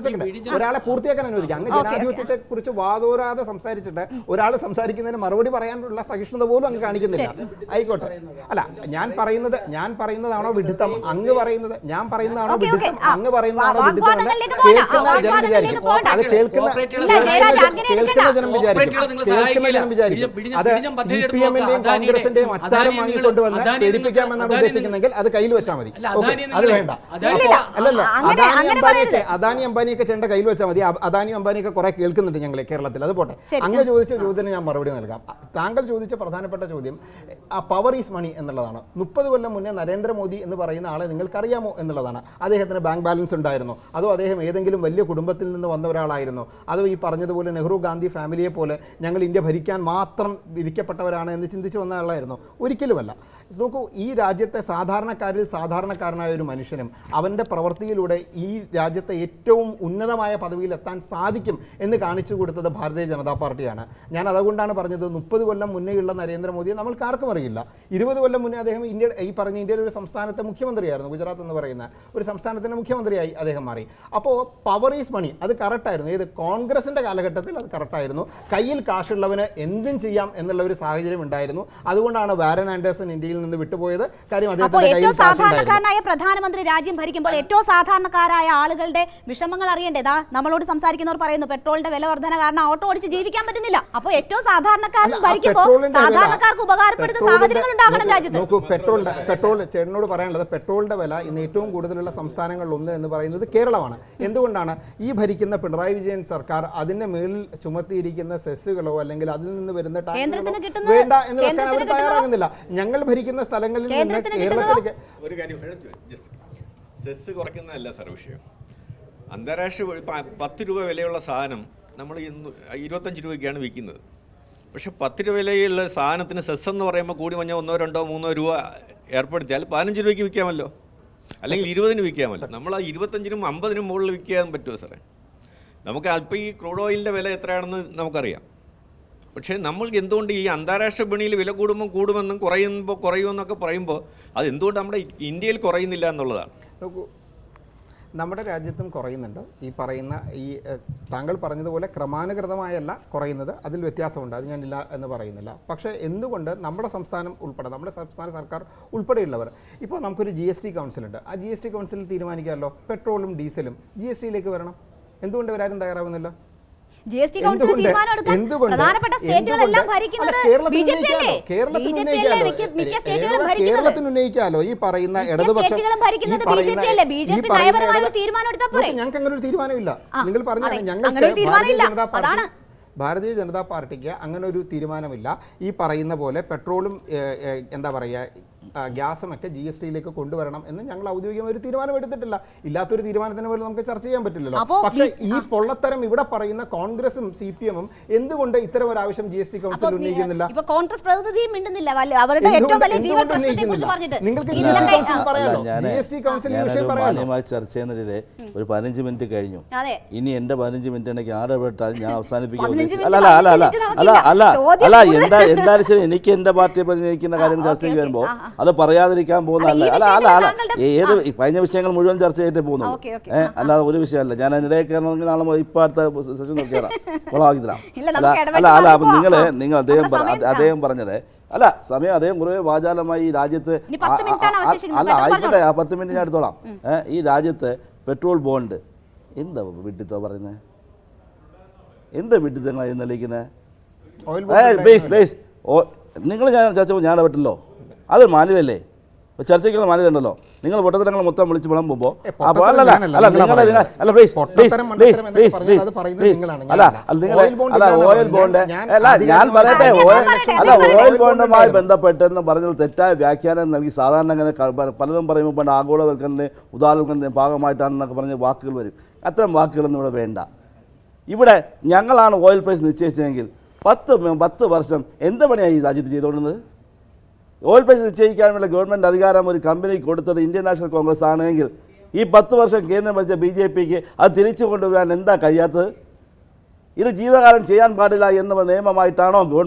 സെക്കൻഡ് ഒരാളെ പൂർത്തിയാക്കാൻ അനുവദിക്കാം. അങ്ങ് ജനാധിപത്യത്തെ കുറിച്ച് വാദോരാതെ സംസാരിച്ചിട്ട് ഒരാൾ സംസാരിക്കുന്നതിന് മറുപടി പറയാനുള്ള സഹിഷ്ണുത പോലും അങ്ങ് കാണിക്കുന്നില്ല. ആയിക്കോട്ടെ, അല്ല ഞാൻ പറയുന്നതാണോ വിഡിത്തം, അങ്ങ് പറയുന്നത് ഞാൻ പറയുന്നതാണോ വിഡിത്തം, അങ്ങ് പറയുന്നതാണോ വിഡിത്തം എന്ന് കേൾക്കുന്ന ജനം വിചാരിക്കും. അത് കേൾക്കുന്ന ജനം വിചാരിക്കും അത് CPM-ന്റെയും കോൺഗ്രസിന്റെയും അച്ചാരം വാങ്ങിക്കൊണ്ടുവന്ന് പേടിപ്പിക്കാമെന്നാണ് ഉദ്ദേശിക്കുന്നതെങ്കിൽ അത് കയ്യിൽ വെച്ചാൽ മതി. അത് വേണ്ട. അല്ലല്ല, അദാനി അംബാനിയൊക്കെ ചേട്ടൻ്റെ കയ്യിൽ വെച്ചാൽ മതി. അദാനി അംബാനിയൊക്കെ കുറെ കേൾക്കുന്നുണ്ട് ഞങ്ങൾ കേരളത്തിൽ. അത് പോട്ടെ, അങ്ങ് ചോദിച്ച ചോദ്യത്തിന് ഞാൻ മറുപടി നൽകാം. താങ്കൾ ചോദിച്ച പ്രധാനപ്പെട്ട ചോദ്യം പവർ ഈസ് മണി എന്നുള്ളതാണ്. 30 കൊല്ലം മുന്നേ നരേന്ദ്രമോദി എന്ന് പറയുന്ന ആളെ നിങ്ങൾക്കറിയാമോ എന്നുള്ളതാണ്. അദ്ദേഹത്തിന് ബാങ്ക് ബാലൻസ് ഉണ്ടായിരുന്നോ, അതോ അദ്ദേഹം ഏതെങ്കിലും വലിയ കുടുംബത്തിൽ നിന്ന് വന്ന ഒരാളായിരുന്നോ, അതോ ഈ പറഞ്ഞതുപോലെ നെഹ്റു ഗാന്ധി ഫാമിലിയെ പോലെ ഞങ്ങൾ ഇന്ത്യ ഭരിക്കാൻ മാത്രം വിധിക്കപ്പെട്ടവരാണ് എന്ന് ചിന്തിച്ച് വന്ന ആളായിരുന്നോ? ഒരിക്കലുമല്ല. നോക്കൂ, ഈ രാജ്യത്തെ സാധാരണക്കാരിൽ സാധാരണക്കാരനായ ഒരു മനുഷ്യനും അവൻ്റെ പ്രവൃത്തിയിലൂടെ ഈ രാജ്യത്തെ ഏറ്റവും ഉന്നതമായ പദവിയിൽ എത്താൻ സാധിക്കും എന്ന് കാണിച്ചു കൊടുത്തത് ഭാരതീയ ജനതാ പാർട്ടിയാണ്. ഞാൻ അതുകൊണ്ടാണ് പറഞ്ഞത് 30 കൊല്ലം മുന്നേയുള്ള നരേന്ദ്രമോദിയെ നമ്മൾക്ക് ആർക്കും അറിയില്ല. 20 കൊല്ലം മുന്നേ അദ്ദേഹം ഇന്ത്യയിലെ ഒരു സംസ്ഥാനത്തെ മുഖ്യമന്ത്രിയായിരുന്നു. ഗുജറാത്ത് എന്ന് പറയുന്ന ഒരു സംസ്ഥാനത്തിൻ്റെ മുഖ്യമന്ത്രിയായി അദ്ദേഹം മാറി. അപ്പോൾ പവർ ഈസ് മണി അത് കറക്റ്റായിരുന്നു. ഏത് കോൺഗ്രസിൻ്റെ കാലഘട്ടത്തിൽ അത് കറക്റ്റായിരുന്നു. കയ്യിൽ കാശുള്ളവന് എന്തും ചെയ്യാം എന്നുള്ള ഒരു സാഹചര്യം ഉണ്ടായിരുന്നു. അതുകൊണ്ടാണ് വാരൻ ആൻഡേഴ്സൺ ഇന്ത്യയിൽ നിന്ന് വിട്ടുപോയത്. കാര്യം ഏറ്റവും സാധാരണക്കാരനായ പ്രധാനമന്ത്രി രാജ്യം ഭരിക്കുമ്പോൾ ഏറ്റവും സാധാരണക്കാരായ ആളുകളുടെ വിഷമങ്ങൾ അറിയേണ്ടതാ. നമ്മളോട് സംസാരിക്കുന്നവർ പറയുന്നു പെട്രോളിന്റെ വില വർധന കാരണം ഓട്ടോ ഓടിച്ച് ജീവിക്കാൻ പറ്റുന്നില്ല. അപ്പോൾ ഏറ്റവും സാധാരണക്കാരൻ ഭരിക്കുമ്പോൾ സാധാരണക്കാർക്ക് ഉപകാരപ്പെടുന്ന സാഹചര്യങ്ങൾ ഉണ്ടാകണം രാജ്യത്ത്. നോക്കൂ, പെട്രോൾ ചേട്ടനോട് പറയാനുള്ളത്, പെട്രോളിന്റെ വില ഇന്ന് ഏറ്റവും കൂടുതലുള്ള സംസ്ഥാനങ്ങളിൽ ഒന്ന് എന്ന് പറയുന്നത് കേരളമാണ്. എന്തുകൊണ്ടാണ്? ഈ ഭരിക്കുന്ന പിണറായി വിജയൻ സർക്കാർ അതിന്റെ മേലിൽ ചുമത്തിയിരിക്കുന്ന സെസ്സുകളോ അല്ലെങ്കിൽ അതിൽ നിന്ന് വരുന്ന ടാക്സുകളോ വേണ്ട എന്ന് വെക്കാൻ അവർ തയ്യാറാകുന്നില്ല. ഞങ്ങൾ ഭരിക്കുന്ന സ്ഥലങ്ങളിൽ നിന്ന് കേരളത്തിലേക്ക് ഒരു കാര്യം സെസ് കുറയ്ക്കുന്നതല്ല സാർ വിഷയം. അന്താരാഷ്ട്ര 10 രൂപ വിലയുള്ള സാധനം നമ്മൾ 25 രൂപയ്ക്കാണ് വിൽക്കുന്നത്. പക്ഷേ 10 രൂപ വിലയുള്ള സാധനത്തിന് സെസ് എന്ന് പറയുമ്പോൾ കൂടി മഞ്ഞ 1, 2, 3 രൂപ ഏർപ്പെടുത്തിയാൽ 15 രൂപയ്ക്ക് വിൽക്കാമല്ലോ, അല്ലെങ്കിൽ 20-ന് വിൽക്കാമല്ലോ. നമ്മൾ ആ 25-നും 50-നും മുകളിൽ വിൽക്കാൻ പറ്റുമോ സാറേ? നമുക്ക് അല്പം ഈ ക്രൂഡ് ഓയിലിൻ്റെ വില എത്രയാണെന്ന് നമുക്കറിയാം. പക്ഷേ നമ്മൾക്ക് എന്തുകൊണ്ട് ഈ അന്താരാഷ്ട്ര വിപണിയിൽ വില കൂടുമെന്നും കുറയുമെന്നൊക്കെ പറയുമ്പോൾ അത് എന്തുകൊണ്ട് നമ്മുടെ ഇന്ത്യയിൽ കുറയുന്നില്ല എന്നുള്ളതാണ്. നോക്കൂ, നമ്മുടെ രാജ്യത്തും കുറയുന്നുണ്ട്. ഈ പറയുന്ന താങ്കൾ പറഞ്ഞതുപോലെ ക്രമാനുഗതമായല്ല കുറയുന്നത്, അതിൽ വ്യത്യാസമുണ്ട്. അത് ഞാനില്ല എന്ന് പറയുന്നില്ല. പക്ഷേ എന്തുകൊണ്ട് നമ്മുടെ സംസ്ഥാനം ഉൾപ്പെടെ നമ്മുടെ സംസ്ഥാന സർക്കാർ ഉൾപ്പെടെയുള്ളവർ ഇപ്പോൾ നമുക്കൊരു GST കൗൺസിലുണ്ട്. ആ GST കൗൺസിലിൽ തീരുമാനിക്കാമല്ലോ പെട്രോളും ഡീസലും GSTയിലേക്ക് വരണം. എന്തുകൊണ്ട് ഇവരാരും തയ്യാറാവുന്നില്ല? കേരളത്തിൽ ഉന്നയിക്കാലോ ഈ പറയുന്ന ഇടതുപക്ഷം. ഞങ്ങൾക്ക് അങ്ങനെ ഒരു തീരുമാനമില്ല. നിങ്ങൾ പറഞ്ഞാൽ ഞങ്ങൾക്ക് ഭാരതീയ ജനതാ പാർട്ടിക്ക് അങ്ങനെ ഒരു തീരുമാനമില്ല. ഈ പറയുന്ന പോലെ പെട്രോളും എന്താ പറയുക ഗ്യാസുമൊക്കെ GSTയിലേക്ക് കൊണ്ടുവരണം എന്ന് ഞങ്ങൾ ഔദ്യോഗികമായ ഒരു തീരുമാനം എടുത്തിട്ടില്ല. ഇല്ലാത്തൊരു തീരുമാനത്തിന് പോലും നമുക്ക് ചർച്ച ചെയ്യാൻ പറ്റില്ലല്ലോ. പക്ഷേ ഈ പൊള്ളത്തരം ഇവിടെ പറയുന്ന കോൺഗ്രസും CPM-ഉം എന്തുകൊണ്ട് ഇത്തരം ഒരു ആവശ്യം GST കൗൺസിൽ ഉന്നയിക്കുന്നില്ല? നിങ്ങൾക്ക് GST കൗൺസിൽ ഈ വിഷയം പറയാമല്ലോ. ചർച്ച ചെയ്യുന്നതിലെ ഒരു 15 മിനിറ്റ് കഴിഞ്ഞു. ഇനി എന്റെ 15 മിനിറ്റ് എനിക്ക് ആടപെട്ടാൽ ഞാൻ അവസാനിപ്പിക്കാൻ എന്തായാലും ശരി. എനിക്ക് എന്റെ പാർട്ടിയെ പ്രതിനിധിക്കുന്ന കാര്യം ചർച്ച ചെയ്ത് വരുമ്പോൾ അത് പറയാതിരിക്കാൻ പോകുന്നതല്ല. ഏത് കഴിഞ്ഞ വിഷയങ്ങൾ മുഴുവൻ ചർച്ച ചെയ്തിട്ടേ പോകുന്നുള്ളൂ. അല്ലാതെ ഒരു വിഷയമല്ല. ഞാൻ അതിനിടയിൽ കയറണമെങ്കിൽ നാളെ ഇപ്പോൾ അടുത്ത സെഷൻ നോക്കിയാറാം കൊളാക്കി തരാം. നിങ്ങൾ അദ്ദേഹം പറഞ്ഞത് അല്ല സമയം അദ്ദേഹം കുറേ വാചാലമായി ഈ രാജ്യത്ത് ആയിക്കോട്ടെ ആ 10 മിനിറ്റ് ഞാൻ എടുത്തോളാം. ഈ രാജ്യത്ത് പെട്രോൾ ബോണ്ട് എന്താ വിഡിത്തോ പറയുന്നത്? എന്താ വിഡിത്തങ്ങൾ എഴുന്നള്ളിക്കുന്നത്? നിങ്ങൾ ഞാൻ ചർച്ച ഞാൻ ഇടപെട്ടല്ലോ, അത് മാന്യതല്ലേ? ചർച്ചയ്ക്കുള്ള മാന്യത ഉണ്ടല്ലോ. നിങ്ങൾ പൊട്ടത്തരങ്ങൾ മൊത്തം വിളിച്ച് വിളമ്പുമ്പോൾ ഓയിൽ ബോണ്ട് ഞാൻ പറയട്ടെ, ഓയിൽ ബോണ്ടുമായി ബന്ധപ്പെട്ടെന്ന് പറഞ്ഞാൽ തെറ്റായ വ്യാഖ്യാനം നൽകി സാധാരണ അങ്ങനെ പലതും പറയുമ്പോൾ പണ്ട് ആഗോളവൽക്കരണത്തിന് ഉദാരവൽക്കരണത്തിന് ഭാഗമായിട്ടാണെന്നൊക്കെ പറഞ്ഞ വാക്കുകൾ വരും. അത്തരം വാക്കുകളൊന്നും ഇവിടെ വേണ്ട. ഇവിടെ ഞങ്ങളാണ് ഓയിൽ പ്രൈസ് നിശ്ചയിച്ചതെങ്കിൽ 10 വർഷം എന്ത് പണിയാണ് ഈ രാജ്യത്ത് ചെയ്തുകൊണ്ടിരുന്നത്? ഓയിൽ പ്രൈസ് നിശ്ചയിക്കാൻ വേണ്ട ഗവൺമെൻറ് അധികാരം ഒരു കമ്പനിക്ക് കൊടുത്തത് ഇന്ത്യൻ നാഷണൽ കോൺഗ്രസ് ആണെങ്കിൽ ഈ 10 വർഷം കേന്ദ്രം ഭരിച്ച BJPക്ക് അത് തിരിച്ചു കൊണ്ടുവരാൻ എന്താ കഴിയാത്തത്? ഇത് ജീവിതകാലം ചെയ്യാൻ പാടില്ല എന്ന നിയമമായിട്ടാണോ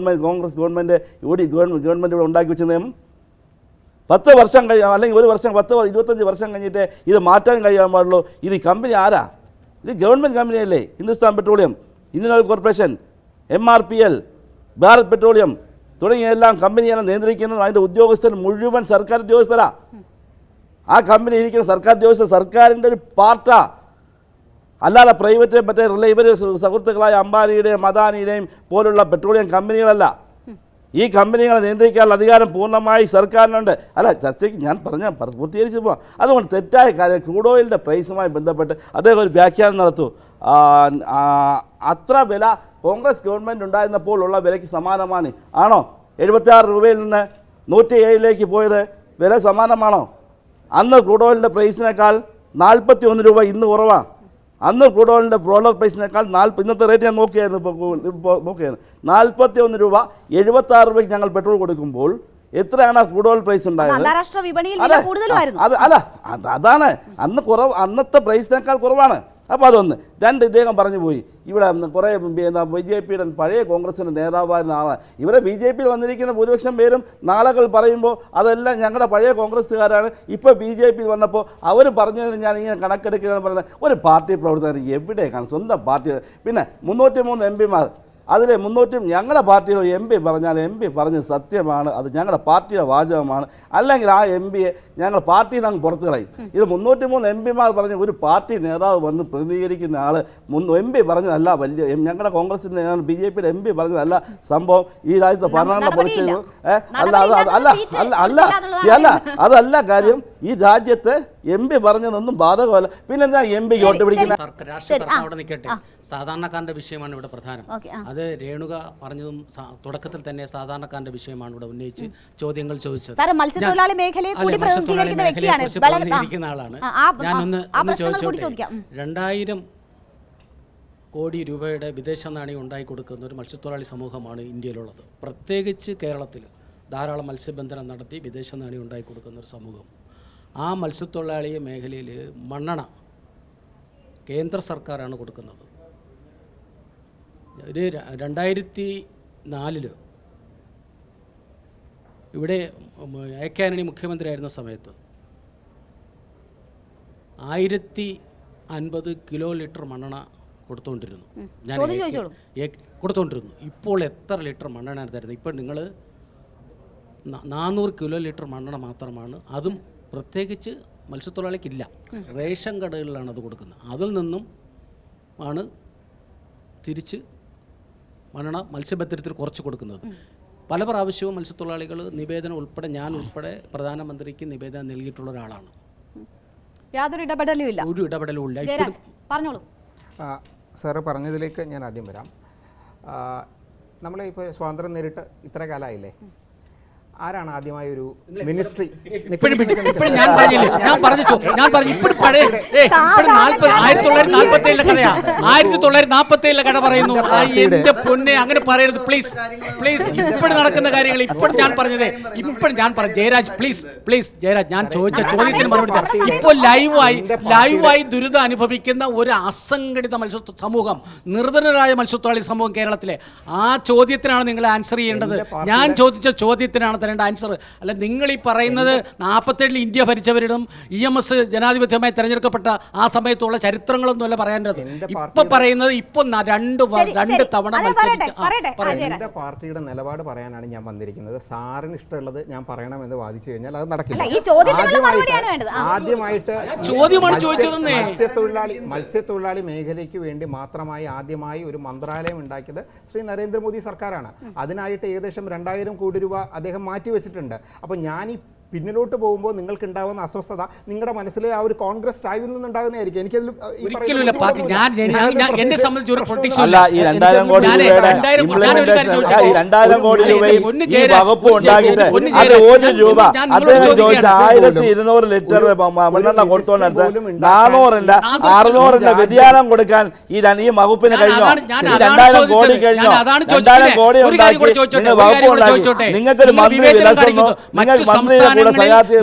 കോൺഗ്രസ് ഗവൺമെൻറ് ഇവിടെ ഉണ്ടാക്കി വെച്ച നിയമം? 10 വർഷം അല്ലെങ്കിൽ 1 വർഷം 25 വർഷം കഴിഞ്ഞിട്ട് ഇത് മാറ്റാൻ കഴിയാൻ പാടുള്ളൂ. ഇത് ഈ കമ്പനി ആരാ? ഇത് ഗവൺമെൻറ് കമ്പനിയല്ലേ? Hindustan petroleum, Indian oil corporation, MRPL, Bharat petroleum തുടങ്ങിയ എല്ലാം കമ്പനിയെല്ലാം നിയന്ത്രിക്കുന്നത് അതിൻ്റെ ഉദ്യോഗസ്ഥർ മുഴുവൻ സർക്കാർ ഉദ്യോഗസ്ഥരാ. ആ കമ്പനി ഇരിക്കുന്ന സർക്കാർ ഉദ്യോഗസ്ഥർ സർക്കാരിൻ്റെ ഒരു പാർട്ടാ, അല്ലാതെ പ്രൈവറ്റ് മറ്റേ ഇവർ സുഹൃത്തുക്കളായ അംബാനിയുടെയും അദാനിയുടെയും പോലുള്ള പെട്രോളിയം കമ്പനികളല്ല. ഈ കമ്പനികളെ നിയന്ത്രിക്കാനുള്ള അധികാരം പൂർണ്ണമായി സർക്കാരിനുണ്ട്. അല്ല, ചർച്ചയ്ക്ക് ഞാൻ പൂർത്തീകരിച്ചു പോകാം. അതുകൊണ്ട് തെറ്റായ കാര്യം ക്രൂഡ് ഓയിലിൻ്റെ പ്രൈസുമായി ബന്ധപ്പെട്ട് അദ്ദേഹം ഒരു വ്യാഖ്യാനം നടത്തൂ. അത്ര വില കോൺഗ്രസ് ഗവൺമെൻറ് ഉണ്ടായിരുന്നപ്പോൾ ഉള്ള വിലയ്ക്ക് സമാനമാണ് ആണോ? 76 രൂപയിൽ നിന്ന് 107 പോയത് വില സമാനമാണോ? അന്ന് ക്രൂഡ് ഓയിലിൻ്റെ പ്രൈസിനേക്കാൾ 41 രൂപ ഇന്ന് കുറവാണ്. അന്ന് ക്രൂഡ് ഓയിലിൻ്റെ ഡോളർ പ്രൈസിനേക്കാൾ ഇന്നത്തെ റേറ്റ് ഞാൻ നോക്കിയായിരുന്നു, ഇപ്പോൾ നോക്കിയായിരുന്നു 41 രൂപ 76 രൂപയ്ക്ക് ഞങ്ങൾ പെട്രോൾ കൊടുക്കുമ്പോൾ എത്രയാണ് ക്രൂഡ് ഓയിൽ പ്രൈസ് ഉണ്ടായത്? അന്താരാഷ്ട്ര വിപണിയിൽ വില കൂടുതലായിരുന്നു. അതാണ് അന്നത്തെ പ്രൈസിനേക്കാൾ കുറവാണ്. അപ്പോൾ അതൊന്ന്. 2, ഇദ്ദേഹം പറഞ്ഞു പോയി ഇവിടെ കുറേ BJPയുടെ പഴയ കോൺഗ്രസിൻ്റെ നേതാവായിരുന്ന ആളാണ്. ഇവരെ BJPയിൽ വന്നിരിക്കുന്ന ഭൂരിപക്ഷം പേരും നാളുകൾ പറയുമ്പോൾ അതെല്ലാം ഞങ്ങളുടെ പഴയ കോൺഗ്രസ്സുകാരാണ്. ഇപ്പോൾ BJPയിൽ വന്നപ്പോൾ അവർ പറഞ്ഞതിന് ഞാൻ ഇങ്ങനെ കണക്കെടുക്കുകയെന്ന് പറയുന്നത് ഒരു പാർട്ടി പ്രവർത്തകർ എവിടെയാണ്? സ്വന്തം പാർട്ടി. പിന്നെ 303 MPമാർ, അതിൽ 300 ഞങ്ങളുടെ പാർട്ടിയിലെ MP പറഞ്ഞാൽ MP പറഞ്ഞത് സത്യമാണ്, അത് ഞങ്ങളുടെ പാർട്ടിയുടെ വാചകമാണ്. അല്ലെങ്കിൽ ആ MPയെ ഞങ്ങൾ പാർട്ടിയിൽ നിന്ന് പുറത്തു കളയും. ഇത് 303 MPമാർ പറഞ്ഞ ഒരു പാർട്ടി നേതാവ് വന്ന് പ്രതിനിധീകരിക്കുന്ന ആൾ MP പറഞ്ഞതല്ല. വലിയ ഞങ്ങളുടെ കോൺഗ്രസിൻ്റെ BJPയുടെ MP പറഞ്ഞതല്ല സംഭവം. ഈ രാജ്യത്തെ ഭരണഘടന പൊളിച്ചത് അതല്ല കാര്യം. ഈ രാജ്യത്ത് MP പറഞ്ഞതൊന്നും ബാധകമല്ല. പിന്നെന്താ MP വോട്ട് പിടിക്കുന്നത്? അവിടെ നിൽക്കട്ടെ, സാധാരണക്കാരൻ്റെ വിഷയമാണ് ഇവിടെ പ്രധാനം. അത് രേണുക പറഞ്ഞതും തുടക്കത്തിൽ തന്നെ സാധാരണക്കാരന്റെ വിഷയമാണ് ഇവിടെ ഉന്നയിച്ച് ചോദ്യങ്ങൾ ചോദിച്ചത്. മത്സ്യത്തൊഴിലാളി മേഖലയെ കൂടി പ്രതിനിധീകരിക്കുന്ന വ്യക്തിയാണ് ആളാണ്. ഞാനൊന്ന് ചോദിച്ചോട്ടെ, 2000 കോടി രൂപയുടെ വിദേശ നാണയം ഉണ്ടാക്കി കൊടുക്കുന്ന ഒരു മത്സ്യത്തൊഴിലാളി സമൂഹമാണ് ഇന്ത്യയിലുള്ളത്. പ്രത്യേകിച്ച് കേരളത്തിൽ ധാരാളം മത്സ്യബന്ധനം നടത്തി വിദേശ നാണയം ഉണ്ടാക്കി കൊടുക്കുന്ന ഒരു സമൂഹം. ആ മത്സ്യത്തൊഴിലാളി മേഖലയിൽ മണ്ണെണ്ണ കേന്ദ്ര സർക്കാരാണ് കൊടുക്കുന്നത്. ഒരു 2004 ഇവിടെ ആന്റണി മുഖ്യമന്ത്രിയായിരുന്ന സമയത്ത് 1050 കിലോ ലിറ്റർ മണ്ണെണ്ണ കൊടുത്തുകൊണ്ടിരുന്നു. കൊടുത്തുകൊണ്ടിരുന്നു. ഇപ്പോൾ എത്ര ലിറ്റർ മണ്ണെണ്ണ തരുന്നത്? ഇപ്പോൾ നിങ്ങൾ 400 കിലോ ലിറ്റർ മണ്ണെണ്ണ മാത്രമാണ്. അതും പ്രത്യേകിച്ച് മത്സ്യത്തൊഴിലാളിക്കില്ല, റേഷൻ കടകളിലാണ് അത് കൊടുക്കുന്നത്. അതിൽ നിന്നും ആണ് തിരിച്ച് മണ്ണെണ്ണ മത്സ്യബന്ധനത്തിൽ കുറച്ച് കൊടുക്കുന്നത്. പല പ്രാവശ്യവും മത്സ്യത്തൊഴിലാളികൾ നിവേദനം ഉൾപ്പെടെ ഞാൻ ഉൾപ്പെടെ പ്രധാനമന്ത്രിക്ക് നിവേദനം നൽകിയിട്ടുള്ള ഒരാളാണ്. യാതൊരു ഇടപെടലും ഇല്ല. ഒരു ഇടപെടലും ഇല്ല. പറഞ്ഞോളൂ സാറ് പറഞ്ഞതിലേക്ക് ഞാൻ ആദ്യം വരാം. നമ്മളെ ഇപ്പോൾ സ്വാതന്ത്ര്യം നേരിട്ട് ഇത്ര കാലമായില്ലേ, ആരാണ് ആദ്യമായ ഒരു മിനിസ്ട്രി? ഞാൻ പറഞ്ഞു ഇപ്പോഴും പഴയ 1947 കഥയാ. 1947 കഥ പറയുന്നു. എന്റെ പൊന്നെ, അങ്ങനെ പറയരുത് പ്ലീസ് പ്ലീസ്. ഇപ്പോഴും നടക്കുന്ന കാര്യങ്ങൾ ഇപ്പോഴും ഞാൻ പറഞ്ഞത്. ഇപ്പോഴും ഞാൻ പറഞ്ഞു ജയരാജ് പ്ലീസ് ജയരാജ്, ഞാൻ ചോദിച്ച ചോദ്യത്തിന് മറുപടി. ഇപ്പോൾ ലൈവായി ദുരിതം അനുഭവിക്കുന്ന ഒരു അസംഘടിത സമൂഹം, നിർധനരായ മത്സ്യത്തൊഴിലാളി സമൂഹം കേരളത്തിലെ, ആ ചോദ്യത്തിനാണ് നിങ്ങൾ ആൻസർ ചെയ്യേണ്ടത്. ഞാൻ ചോദിച്ച ചോദ്യത്തിനാണ് തരേണ്ട ആൻസർ. അല്ല നിങ്ങൾ ഈ പറയുന്നത് 47 ഇന്ത്യ ഭരിച്ചവരിടും EMS ജനാധിപത്യമായി തെരഞ്ഞെടുക്കപ്പെട്ട ആ സമയത്തുള്ള ചരിത്രങ്ങളൊന്നുമല്ല പറയേണ്ടത്. ഇപ്പൊ പറയുന്നത് ഇപ്പൊ രണ്ട് തവണ എന്റെ പാർട്ടിയുടെ നിലപാട് പറയാനാണ് ഞാൻ വന്നിരിക്കുന്നത്. സാറിന് ഇഷ്ടമുള്ളത് ഞാൻ പറയണമെന്ന് വാദിച്ചു കഴിഞ്ഞാൽ അത് നടക്കില്ല. ആദ്യമായിട്ട് മത്സ്യത്തൊഴിലാളി മേഖലയ്ക്ക് വേണ്ടി മാത്രമായി ആദ്യമായി ഒരു മന്ത്രാലയം ഉണ്ടാക്കിയത് ശ്രീ നരേന്ദ്രമോദി സർക്കാരാണ്. അതിനായിട്ട് ഏകദേശം 2000 കോടി രൂപ അദ്ദേഹം മാറ്റിവെച്ചിട്ടുണ്ട്. അപ്പോൾ ഞാൻ ഈ പിന്നിലോട്ട് പോകുമ്പോൾ നിങ്ങൾക്ക് ഉണ്ടാകുന്ന അസ്വസ്ഥത നിങ്ങളുടെ മനസ്സിലെ ആ ഒരു കോൺഗ്രസ് ടൈമിൽ നിന്നുണ്ടാകുന്നതായിരിക്കും. എനിക്കതിൽ ഒരിക്കലുമില്ല പാർട്ടി എന്നെ സംബന്ധിച്ച് ഒരു പ്രൊട്ടക്ഷൻ അല്ല. ഈ 2000 കോടി രൂപയുടെ ഇംപ്ലിമെന്റേഷൻ, ഈ 2000 കോടി രൂപയും ഈ വകുപ്പ് ഉണ്ടാക്കിയിട്ട് അത് 1 രൂപ അദ്ദേഹം ചോദിച്ച 1200 ലിറ്റർ മണ്ണെണ്ണ കൊടുത്തോണ്ടടുത്ത് 400 600 വ്യതിയാനം കൊടുക്കാൻ ഈ വകുപ്പിന് കഴിഞ്ഞോ? ഈ 2000 കോടി കഴിഞ്ഞോ? 2000 കോടി ഉണ്ടാക്കി നിങ്ങൾ വകുപ്പ് ഉണ്ടാക്കി. നിങ്ങൾക്കൊരു മന്ത്രി വിലസൊന്നോ നിങ്ങൾക്ക് മന്ത്രിയെ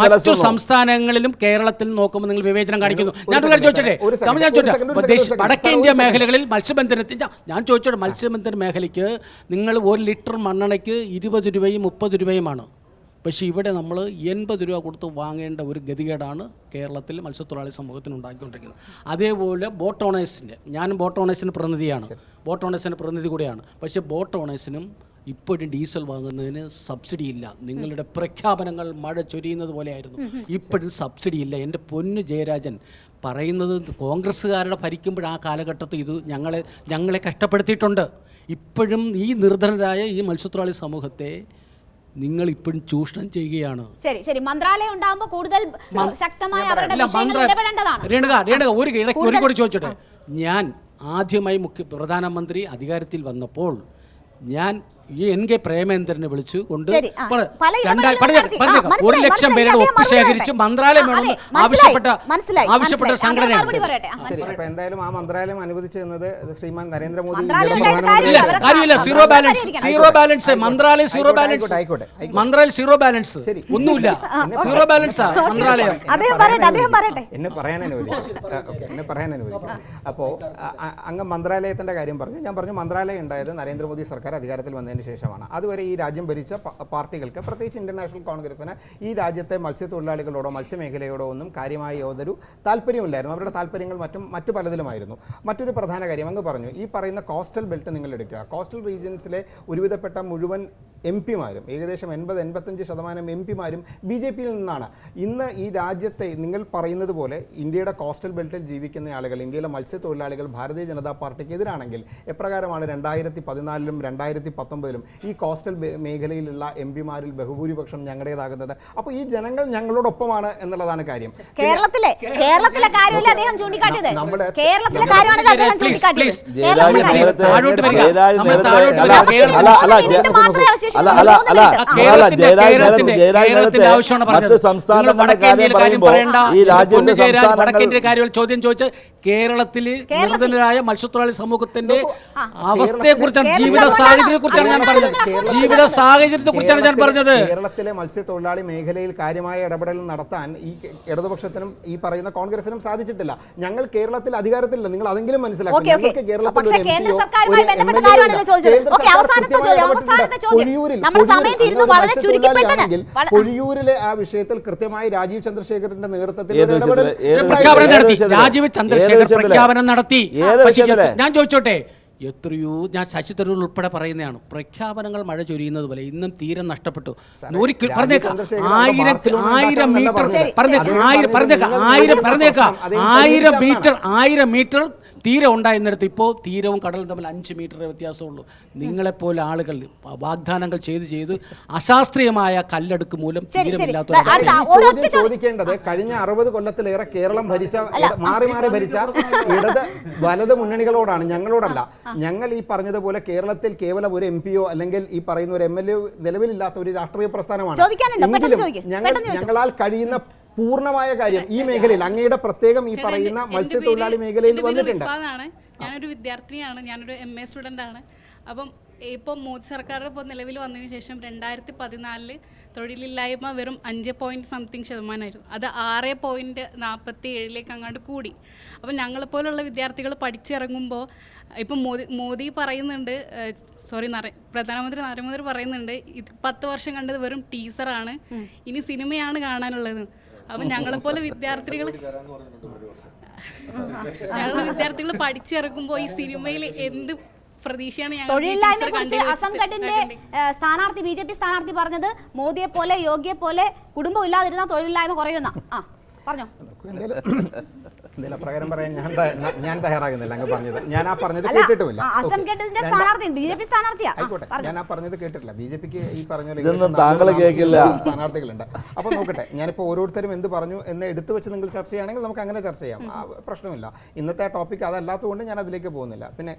മറ്റു സംസ്ഥാനങ്ങളിലും കേരളത്തിലും നോക്കുമ്പോൾ നിങ്ങൾ വിവേചനം കാണിക്കുന്നു. ഞാൻ ചോദിച്ചോട്ടെ, വടക്കേ ഇന്ത്യ മേഖലകളിൽ മത്സ്യബന്ധനത്തിന് ഞാൻ ചോദിച്ചോട്ടെ, മത്സ്യബന്ധന മേഖലയ്ക്ക് നിങ്ങൾ 1 ലിറ്റർ മണ്ണെണ്ണയ്ക്ക് 20 രൂപയും 30 രൂപയുമാണ്. പക്ഷേ ഇവിടെ നമ്മൾ 80 രൂപ കൊടുത്ത് വാങ്ങേണ്ട ഒരു ഗതികേടാണ് കേരളത്തിൽ മത്സ്യത്തൊഴിലാളി സമൂഹത്തിന് ഉണ്ടാക്കിക്കൊണ്ടിരിക്കുന്നത്. അതേപോലെ ബോട്ട് ഓണേഴ്സിൻ്റെ, ഞാനും ബോട്ട് ഓണേഴ്സിൻ്റെ പ്രതിനിധിയാണ്, ബോട്ട് ഓണേഴ്സിൻ്റെ പ്രതിനിധി കൂടെയാണ്. പക്ഷേ ബോട്ട് ഓണേഴ്സിനും ഇപ്പോഴും ഡീസൽ വാങ്ങുന്നതിന് സബ്സിഡി ഇല്ല. നിങ്ങളുടെ പ്രഖ്യാപനങ്ങൾ മഴ ചൊരിയുന്നത് പോലെയായിരുന്നു. ഇപ്പോഴും സബ്സിഡി ഇല്ല. എൻ്റെ പൊന്നു ജയരാജൻ പറയുന്നത് കോൺഗ്രസ്സുകാരുടെ ഭരിക്കുമ്പോൾ ആ കാലഘട്ടത്തിൽ ഇത് ഞങ്ങളെ കഷ്ടപ്പെടുത്തിയിട്ടുണ്ട്. ഇപ്പോഴും ഈ നിർധനരായ ഈ മത്സ്യത്തൊഴിലാളി സമൂഹത്തെ നിങ്ങൾ ഇപ്പോഴും ചൂഷണം ചെയ്യുകയാണ്. ശരി, മന്ത്രാലയം ഉണ്ടാകുമ്പോൾ കൂടുതൽ ശക്തമായ അവരുടെ വിഷയങ്ങൾ ഇടപെടേണ്ടതാണ്. രേണുക ഒരു ചോദിച്ചോട്ടെ, ഞാൻ ആദ്യമായി പ്രധാനമന്ത്രി അധികാരത്തിൽ വന്നപ്പോൾ ഞാൻ ഈ എൻ കെ പ്രേമേന്ദ്രനെ വിളിച്ചു കൊണ്ട് 1 ലക്ഷം പേരുടെ ഒപ്പ് ശേഖരിച്ച് മന്ത്രാലയം വേണമെന്ന് ആവശ്യപ്പെട്ട സംഘടനയാണ്. എന്തായാലും ആ മന്ത്രാലയം അനുവദിച്ചു തന്നത് ശ്രീമാൻ നരേന്ദ്രമോദി. കാര്യമില്ല, സീറോ ബാലൻസ് മന്ത്രാലയം, സീറോ ബാലൻസ് ഒന്നുമില്ല, സീറോ ബാലൻസാ മന്ത്രാലയം. എന്നെ പറയാൻ അനുവദിക്കും. അപ്പോൾ അങ്ങ് മന്ത്രാലയത്തിന്റെ കാര്യം പറഞ്ഞു. ഞാൻ പറഞ്ഞു മന്ത്രാലയം ഉണ്ടായത് നരേന്ദ്രമോദി സർക്കാർ അധികാരത്തിൽ വന്നതിന് ശേഷമാണ്. അതുവരെ ഈ രാജ്യം ഭരിച്ച പാർട്ടികൾക്ക്, പ്രത്യേകിച്ച് ഇന്റർനാഷണൽ കോൺഗ്രസിന് ഈ രാജ്യത്തെ മത്സ്യത്തൊഴിലാളികളോടോ മത്സ്യമേഖലയോടോ ഒന്നും കാര്യമായ യാതൊരു താല്പര്യമില്ലായിരുന്നു. അവരുടെ താല്പര്യങ്ങൾ മറ്റു പലതിലുമായിരുന്നു. മറ്റൊരു പ്രധാന കാര്യം അങ്ങ് പറഞ്ഞു, ഈ പറയുന്ന കോസ്റ്റൽ ബെൽറ്റ് നിങ്ങൾ എടുക്കുക. കോസ്റ്റൽ റീജിയൻസിലെ ഒരുവിധപ്പെട്ട മുഴുവൻ MP-മാരും, ഏകദേശം 80-85% MP-മാരും BJP-യിൽ നിന്നാണ്. ഇന്ന് ഈ രാജ്യത്തെ നിങ്ങൾ പറയുന്നത് പോലെ ഇന്ത്യയുടെ കോസ്റ്റൽ ബെൽറ്റിൽ ജീവിക്കുന്ന ആളുകൾ, ഇന്ത്യയിലെ മത്സ്യത്തൊഴിലാളികൾ ഭാരതീയ ജനതാ പാർട്ടിക്ക് എതിരാണെങ്കിൽ എപ്രകാരമാണ് 2014-ലും 2019-ലും ഈ കോസ്റ്റൽ മേഖലയിലുള്ള MP-മാരിൽ ബഹുഭൂരിപക്ഷം ഞങ്ങളുടേതാകുന്നത്? അപ്പോൾ ഈ ജനങ്ങൾ ഞങ്ങളോടൊപ്പമാണ് എന്നുള്ളതാണ് കാര്യം. കേരളത്തിലെ കാര്യമല്ല അദ്ദേഹം ചൂണ്ടിക്കാട്ടിയത്. കേരളത്തിലെ കാര്യമാണല്ലോ അദ്ദേഹം ചൂണ്ടിക്കാട്ടിയത്. ചോദ്യം ചോദിച്ച് കേരളത്തിലെ നിർധനരായ മത്സ്യത്തൊഴിലാളി സമൂഹത്തിന്റെ അവസ്ഥയെ കുറിച്ചാണ്, ജീവിത സാഹചര്യത്തെ കുറിച്ചാണ് ഞാൻ പറഞ്ഞത്. ജീവിത സാഹചര്യത്തെ കുറിച്ചാണ് ഞാൻ പറഞ്ഞത്. കേരളത്തിലെ മത്സ്യത്തൊഴിലാളി മേഖലയിൽ കാര്യമായ ഇടപെടൽ നടത്താൻ ഈ ഇടതുപക്ഷത്തിനും ഈ പറയുന്ന കോൺഗ്രസിനും സാധിച്ചിട്ടില്ല. ഞങ്ങൾ കേരളത്തിൽ അധികാരത്തിലില്ല, നിങ്ങൾ അതെങ്കിലും മനസ്സിലാക്കുക. പൊഴിയൂരിലെ ആ വിഷയത്തിൽ കൃത്യമായി രാജീവ് ചന്ദ്രശേഖറിന്റെ നേതൃത്വത്തിൽ രാജീവ് ചന്ദ്രശേഖർ പ്രഖ്യാപനം നടത്തി. ഞാൻ ചോദിച്ചോട്ടെ, എത്രയോ ഞാൻ ശശി തരൂർ ഉൾപ്പെടെ പറയുന്നതാണ്, പ്രഖ്യാപനങ്ങൾ മഴ ചൊരിയുന്നത് പോലെ ഇന്നും തീരം നഷ്ടപ്പെട്ടു. 1000 മീറ്റർ തീരം ഉണ്ടായിരുന്നിടത്ത് ഇപ്പോൾ തീരവും കടലും തമ്മിൽ 5 മീറ്റർ വ്യത്യാസമുള്ളൂ. നിങ്ങളെപ്പോലെ ആളുകൾ വാഗ്ദാനങ്ങൾ ചെയ്ത് അശാസ്ത്രീയമായ കല്ലെടുക്ക് മൂലം തീരമില്ലാത്ത ചോദിക്കേണ്ടത്, കഴിഞ്ഞ 60 കൊല്ലത്തിലേറെ കേരളം ഭരിച്ച മാറി ഭരിച്ച വലത് മുന്നണികളോടാണ്, ഞങ്ങളോടല്ല. ഞങ്ങൾ ഈ പറഞ്ഞതുപോലെ കേരളത്തിൽ കേവലം ഒരു MP-യോ അല്ലെങ്കിൽ ഈ പറയുന്ന ഒരു MLA നിലവിലില്ലാത്ത ഒരു രാഷ്ട്രീയ പ്രസ്ഥാനമാണ്. ഞങ്ങളാൽ കഴിയുന്ന പൂർണ്ണമായ കാര്യം ഈ മേഖലയിൽ അങ്ങയുടെ പ്രത്യേകം ഈ പറയുന്ന മത്സ്യത്തൊഴിലാളി മേഖലയിൽ വന്നിട്ടുണ്ട്. ഞാനൊരു വിദ്യാർത്ഥിനിയാണ്, ഞാനൊരു MA സ്റ്റുഡൻ്റ് ആണ്. അപ്പം ഇപ്പോൾ മോദി സർക്കാർ ഇപ്പോൾ നിലവിൽ വന്നതിന് ശേഷം 2014 തൊഴിലില്ലായ്മ വെറും 5.something%. അത് 6.47 അങ്ങാണ്ട് കൂടി. അപ്പം ഞങ്ങളെപ്പോലുള്ള വിദ്യാർത്ഥികൾ പഠിച്ചിറങ്ങുമ്പോൾ ഇപ്പം മോദി പറയുന്നുണ്ട്, പ്രധാനമന്ത്രി നരേന്ദ്രമോദി പറയുന്നുണ്ട്, 10 വർഷം കണ്ടത് വെറും ടീസറാണ്, ഇനി സിനിമയാണ് കാണാനുള്ളത്. അപ്പം ഞങ്ങളെപ്പോലെ വിദ്യാർത്ഥികൾ പഠിച്ചിറങ്ങുമ്പോൾ ഈ സിനിമയിൽ എന്ത് പ്രതീക്ഷയാണ്? സ്ഥാനാർത്ഥി BJP സ്ഥാനാർത്ഥി പറഞ്ഞത് മോദിയെ പോലെ യോഗിയെ പോലെ കുടുംബം ഇല്ലാതിരുന്ന തൊഴിലില്ലായ്മ കുറയുന്ന പറഞ്ഞോ. എന്തെങ്കിലും അപ്രകാരം പറയാൻ ഞാൻ തയ്യാറാകുന്നില്ല. അങ്ങ് പറഞ്ഞത് ഞാൻ ആ പറഞ്ഞത് കേട്ടിട്ടുമില്ല. ആയിക്കോട്ടെ, ഞാൻ ആ പറഞ്ഞത് കേട്ടിട്ടില്ല. BJP-ക്ക് ഈ പറഞ്ഞ സ്ഥാനാർത്ഥികളുണ്ട്. അപ്പോൾ നോക്കട്ടെ, ഞാനിപ്പോൾ ഓരോരുത്തരും എന്ത് പറഞ്ഞു എന്ന് എടുത്തു വെച്ച് നിങ്ങൾ ചർച്ച ചെയ്യുകയാണെങ്കിൽ നമുക്ക് അങ്ങനെ ചർച്ച ചെയ്യാം, പ്രശ്നമില്ല. ഇന്നത്തെ ടോപ്പിക് അതല്ലാത്തതുകൊണ്ട് ഞാൻ അതിലേക്ക് പോകുന്നില്ല. പിന്നെ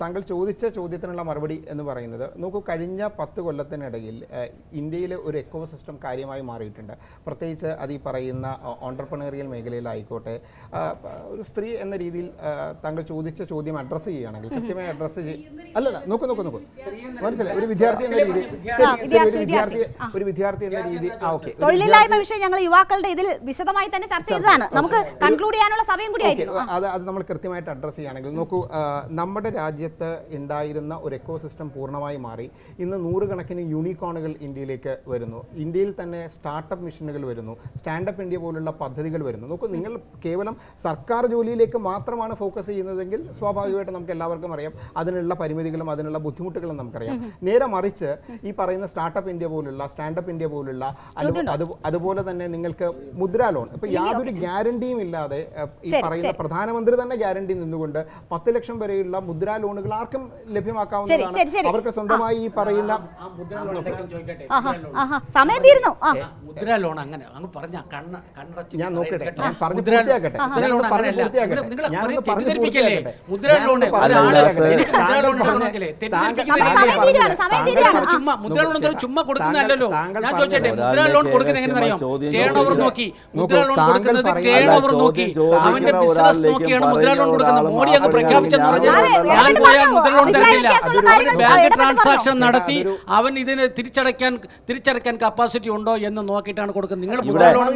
താങ്കൾ ചോദിച്ച ചോദ്യത്തിനുള്ള മറുപടി എന്ന് പറയുന്നത്, നോക്കൂ, കഴിഞ്ഞ 10 കൊല്ലത്തിനിടയിൽ ഇന്ത്യയിലെ ഒരു എക്കോ സിസ്റ്റം കാര്യമായി മാറിയിട്ടുണ്ട്. പ്രത്യേകിച്ച് അത് ഈ പറയുന്ന ഓൺട്രപ്രണറിയൽ മേഖലയിലായിക്കോട്ടെ, ഒരു സ്ത്രീ എന്ന രീതിയിൽ താങ്കൾ ചോദിച്ച ചോദ്യം അഡ്രസ്സ് ചെയ്യുകയാണെങ്കിൽ കൃത്യമായി അഡ്രസ്സ് അല്ലല്ല നോക്കൂ മനസ്സിലായി, ഒരു വിദ്യാർത്ഥി എന്ന രീതി, ഒരു വിദ്യാർത്ഥി എന്ന രീതി. ഓക്കെ, തൊഴിലില്ലായ്മ വിഷയം ഞങ്ങൾ യുവാക്കളുടെ ഇതിൽ വിശദമായി തന്നെ ചർച്ച ചെയ്തതാണ്. നമുക്ക് കൺക്ലൂഡ് ചെയ്യാനുള്ള സമയം കൂടി ആയിരുന്നു. അത് നമ്മൾ കൃത്യമായിട്ട് അഡ്രസ്സ് ചെയ്യുകയാണെങ്കിൽ നോക്കൂ, നമ്മുടെ രാജ്യത്ത് ഉണ്ടായിരുന്ന ഒരു എക്കോ സിസ്റ്റം പൂർണ്ണമായി മാറി. ഇന്ന് 100 കണക്കിന് യൂണിക്കോണുകൾ ഇന്ത്യയിലേക്ക് വരുന്നു. ഇന്ത്യയിൽ തന്നെ സ്റ്റാർട്ടപ്പ് മിഷനുകൾ വരുന്നു, സ്റ്റാൻഡപ്പ് ഇന്ത്യ പോലുള്ള പദ്ധതികൾ വരുന്നു. നോക്കൂ, നിങ്ങൾ കേവലം സർക്കാർ ജോലിയിലേക്ക് മാത്രമാണ് ഫോക്കസ് ചെയ്യുന്നതെങ്കിൽ സ്വാഭാവികമായിട്ട് നമുക്ക് എല്ലാവർക്കും അറിയാം അതിനുള്ള പരിമിതികളും അതിനുള്ള ബുദ്ധിമുട്ടുകളും നമുക്കറിയാം. നേരെ മറിച്ച് ഈ പറയുന്ന സ്റ്റാർട്ടപ്പ് ഇന്ത്യ പോലുള്ള, സ്റ്റാൻഡപ്പ് ഇന്ത്യ പോലുള്ള, അതുപോലെ തന്നെ നിങ്ങൾക്ക് മുദ്രാ ലോൺ, ഇപ്പോൾ യാതൊരു ഗ്യാരണ്ടിയും ഇല്ലാതെ ഈ പറയുന്ന പ്രധാനമന്ത്രി തന്നെ ഗ്യാരണ്ടി നിന്നുകൊണ്ട് 10 ലക്ഷം വരെയുള്ള മുദ്രാ ലോണുകൾ ആർക്കും ലഭ്യമാക്കാവുന്നതാണ്. അവർക്ക് സ്വന്തമായി ഈ പറയുന്ന മുദ്രാ ലോൺ അങ്ങനെ ഞാൻ നോക്കട്ടെ, ഞാൻ പറഞ്ഞു പൂർത്തിയാക്കട്ടെ. ചുമ്മാ കൊടുക്കുന്നല്ലോ. ഞാൻ ചോദിച്ചേ, മുദ്രാ ലോൺ കൊടുക്കുന്നത് എങ്ങനെയാണെന്നറിയാം? ടേൺ ഓവർ നോക്കി, മുദ്രാ ലോൺ കൊടുക്കുന്നത് ടേൺ ഓവർ നോക്കി, അവന്റെ ബിസിനസ് നോക്കിയാണ് മുദ്രാ ലോൺ കൊടുക്കുന്നത്. മോഡി അങ്ങ് പ്രഖ്യാപിച്ചെന്ന് പറഞ്ഞാൽ ഞാൻ പോയാൽ മുദ്രാ ലോൺ തരത്തില്ല. ബാങ്ക് ട്രാൻസാക്ഷൻ നടത്തി അവൻ ഇതിന് തിരിച്ചടയ്ക്കാൻ കപ്പാസിറ്റി ഉണ്ടോ എന്ന് നോക്കിയിട്ടാണ് കൊടുക്കുന്നത്. നിങ്ങൾ മുദ്രാ ലോൺ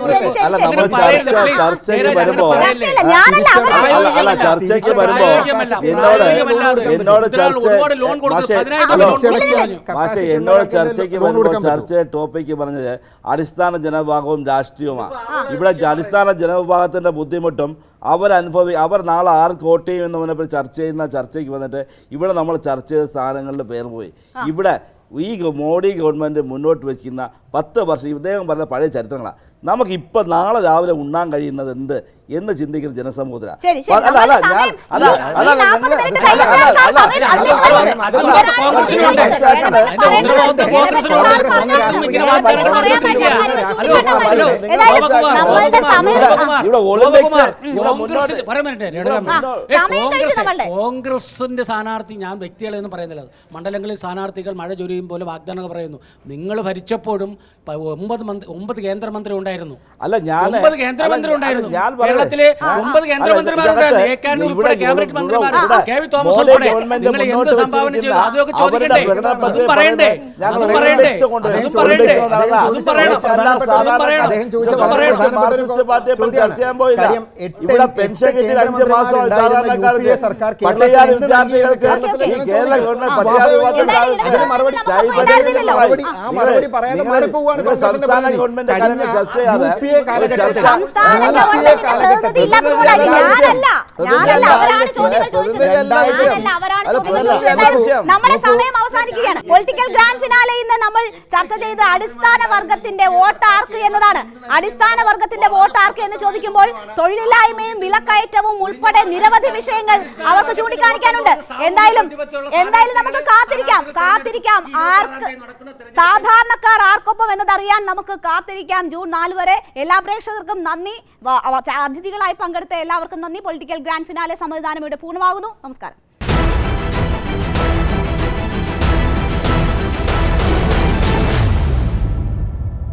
ചർച്ച ടോപ്പിക്ക് പറഞ്ഞത് അടിസ്ഥാന ജനവിഭാഗവും രാഷ്ട്രീയവുമാണ്. ഇവിടെ അടിസ്ഥാന ജനവിഭാഗത്തിന്റെ ബുദ്ധിമുട്ടും അവർ നാളെ ആർക്ക് വോട്ട് ചെയ്യും എന്ന് പറഞ്ഞപ്പോൾ ചർച്ച ചെയ്യുന്ന ചർച്ചയ്ക്ക് വന്നിട്ട് ഇവിടെ നമ്മൾ ചർച്ച ചെയ്ത സാധനങ്ങളുടെ പേര് പോയി. ഇവിടെ ഈ മോഡി ഗവൺമെൻറ് മുന്നോട്ട് വയ്ക്കുന്ന 10 വർഷം ഇദ്ദേഹം പറഞ്ഞ പഴയ ചരിത്രങ്ങളാണ്. നമുക്കിപ്പോൾ നാളെ രാവിലെ ഉണ്ണാൻ കഴിയുന്നത് എന്ത് എന്ന് ചിന്തിക്കുന്ന ജനസമൂഹത്തിലാണ്. കോൺഗ്രസിന്റെ സ്ഥാനാർത്ഥി, ഞാൻ വ്യക്തികളെന്ന് പറയുന്നില്ല, മണ്ഡലങ്ങളിൽ സ്ഥാനാർത്ഥികൾ മഴ ചൊരിയും പോലെ വാഗ്ദാനങ്ങൾ പറയുന്നു. നിങ്ങൾ ഭരിച്ചപ്പോഴും 9 കേന്ദ്രമന്ത്രി ഉണ്ടായിരുന്നു. അല്ല, 9 കേന്ദ്രമന്ത്രി ഉണ്ടായിരുന്നു. കേരളത്തിലെ 9 കേന്ദ്രമന്ത്രിമാരുണ്ടായിരുന്നു. ഏക്കാനും ഉൾപ്പെടെ ക്യാബിനറ്റ് മന്ത്രിമാർ, KV തോമസ് ഉൾപ്പെടെ. നിങ്ങൾ എന്ത് സംഭാവന ചെയ്തു അതൊക്കെ ചോദിക്കണ്ടേ? അതും പറയണ്ടേ? ഇവിടെ പെൻഷൻ കിട്ടി 5 മാസമായി സാധാരണക്കാർക്ക്, പട്ടികജാതി വിദ്യാർത്ഥികൾക്ക് കേരള ഗവൺമെന്റ് സംസ്ഥാന ഗവൺമെന്റ് ചർച്ച ചെയ്യാതെ നമ്മുടെ സമയം അവസാനിക്കുകയാണ്. പൊളിറ്റിക്കൽ ഗ്രാൻഡ് ഫിനാലെ ഇന്ന് നമ്മൾ ചർച്ച ചെയ്ത അടിസ്ഥാന വർഗത്തിന്റെ വോട്ട് ആർക്ക് എന്നതാണ്. അടിസ്ഥാന വർഗത്തിന്റെ വോട്ട് ആർക്ക് എന്ന് ചോദിക്കുമ്പോൾ തൊഴിലില്ലായ്മയും വിലക്കയറ്റവും ഉൾപ്പെടെ നിരവധി വിഷയങ്ങൾ അവർക്ക് ചൂണ്ടിക്കാണിക്കാനുണ്ട്. എന്തായാലും നമുക്ക് കാത്തിരിക്കാം ആർക്ക്, സാധാരണക്കാർ ആർക്കൊപ്പം എന്നതറിയാൻ നമുക്ക് കാത്തിരിക്കാം. ജൂൺ 4 വരെ. എല്ലാ പ്രേക്ഷകർക്കും നന്ദി. അതിഥികളായി പങ്കെടുത്ത എല്ലാവർക്കും നന്ദി. പൊളിറ്റിക്കൽ ഗ്രാൻഡ് ഫിനാലെ സമ്മേളനം ഇവിടെ പൂർണ്ണമാകുന്നു. നമസ്കാരം.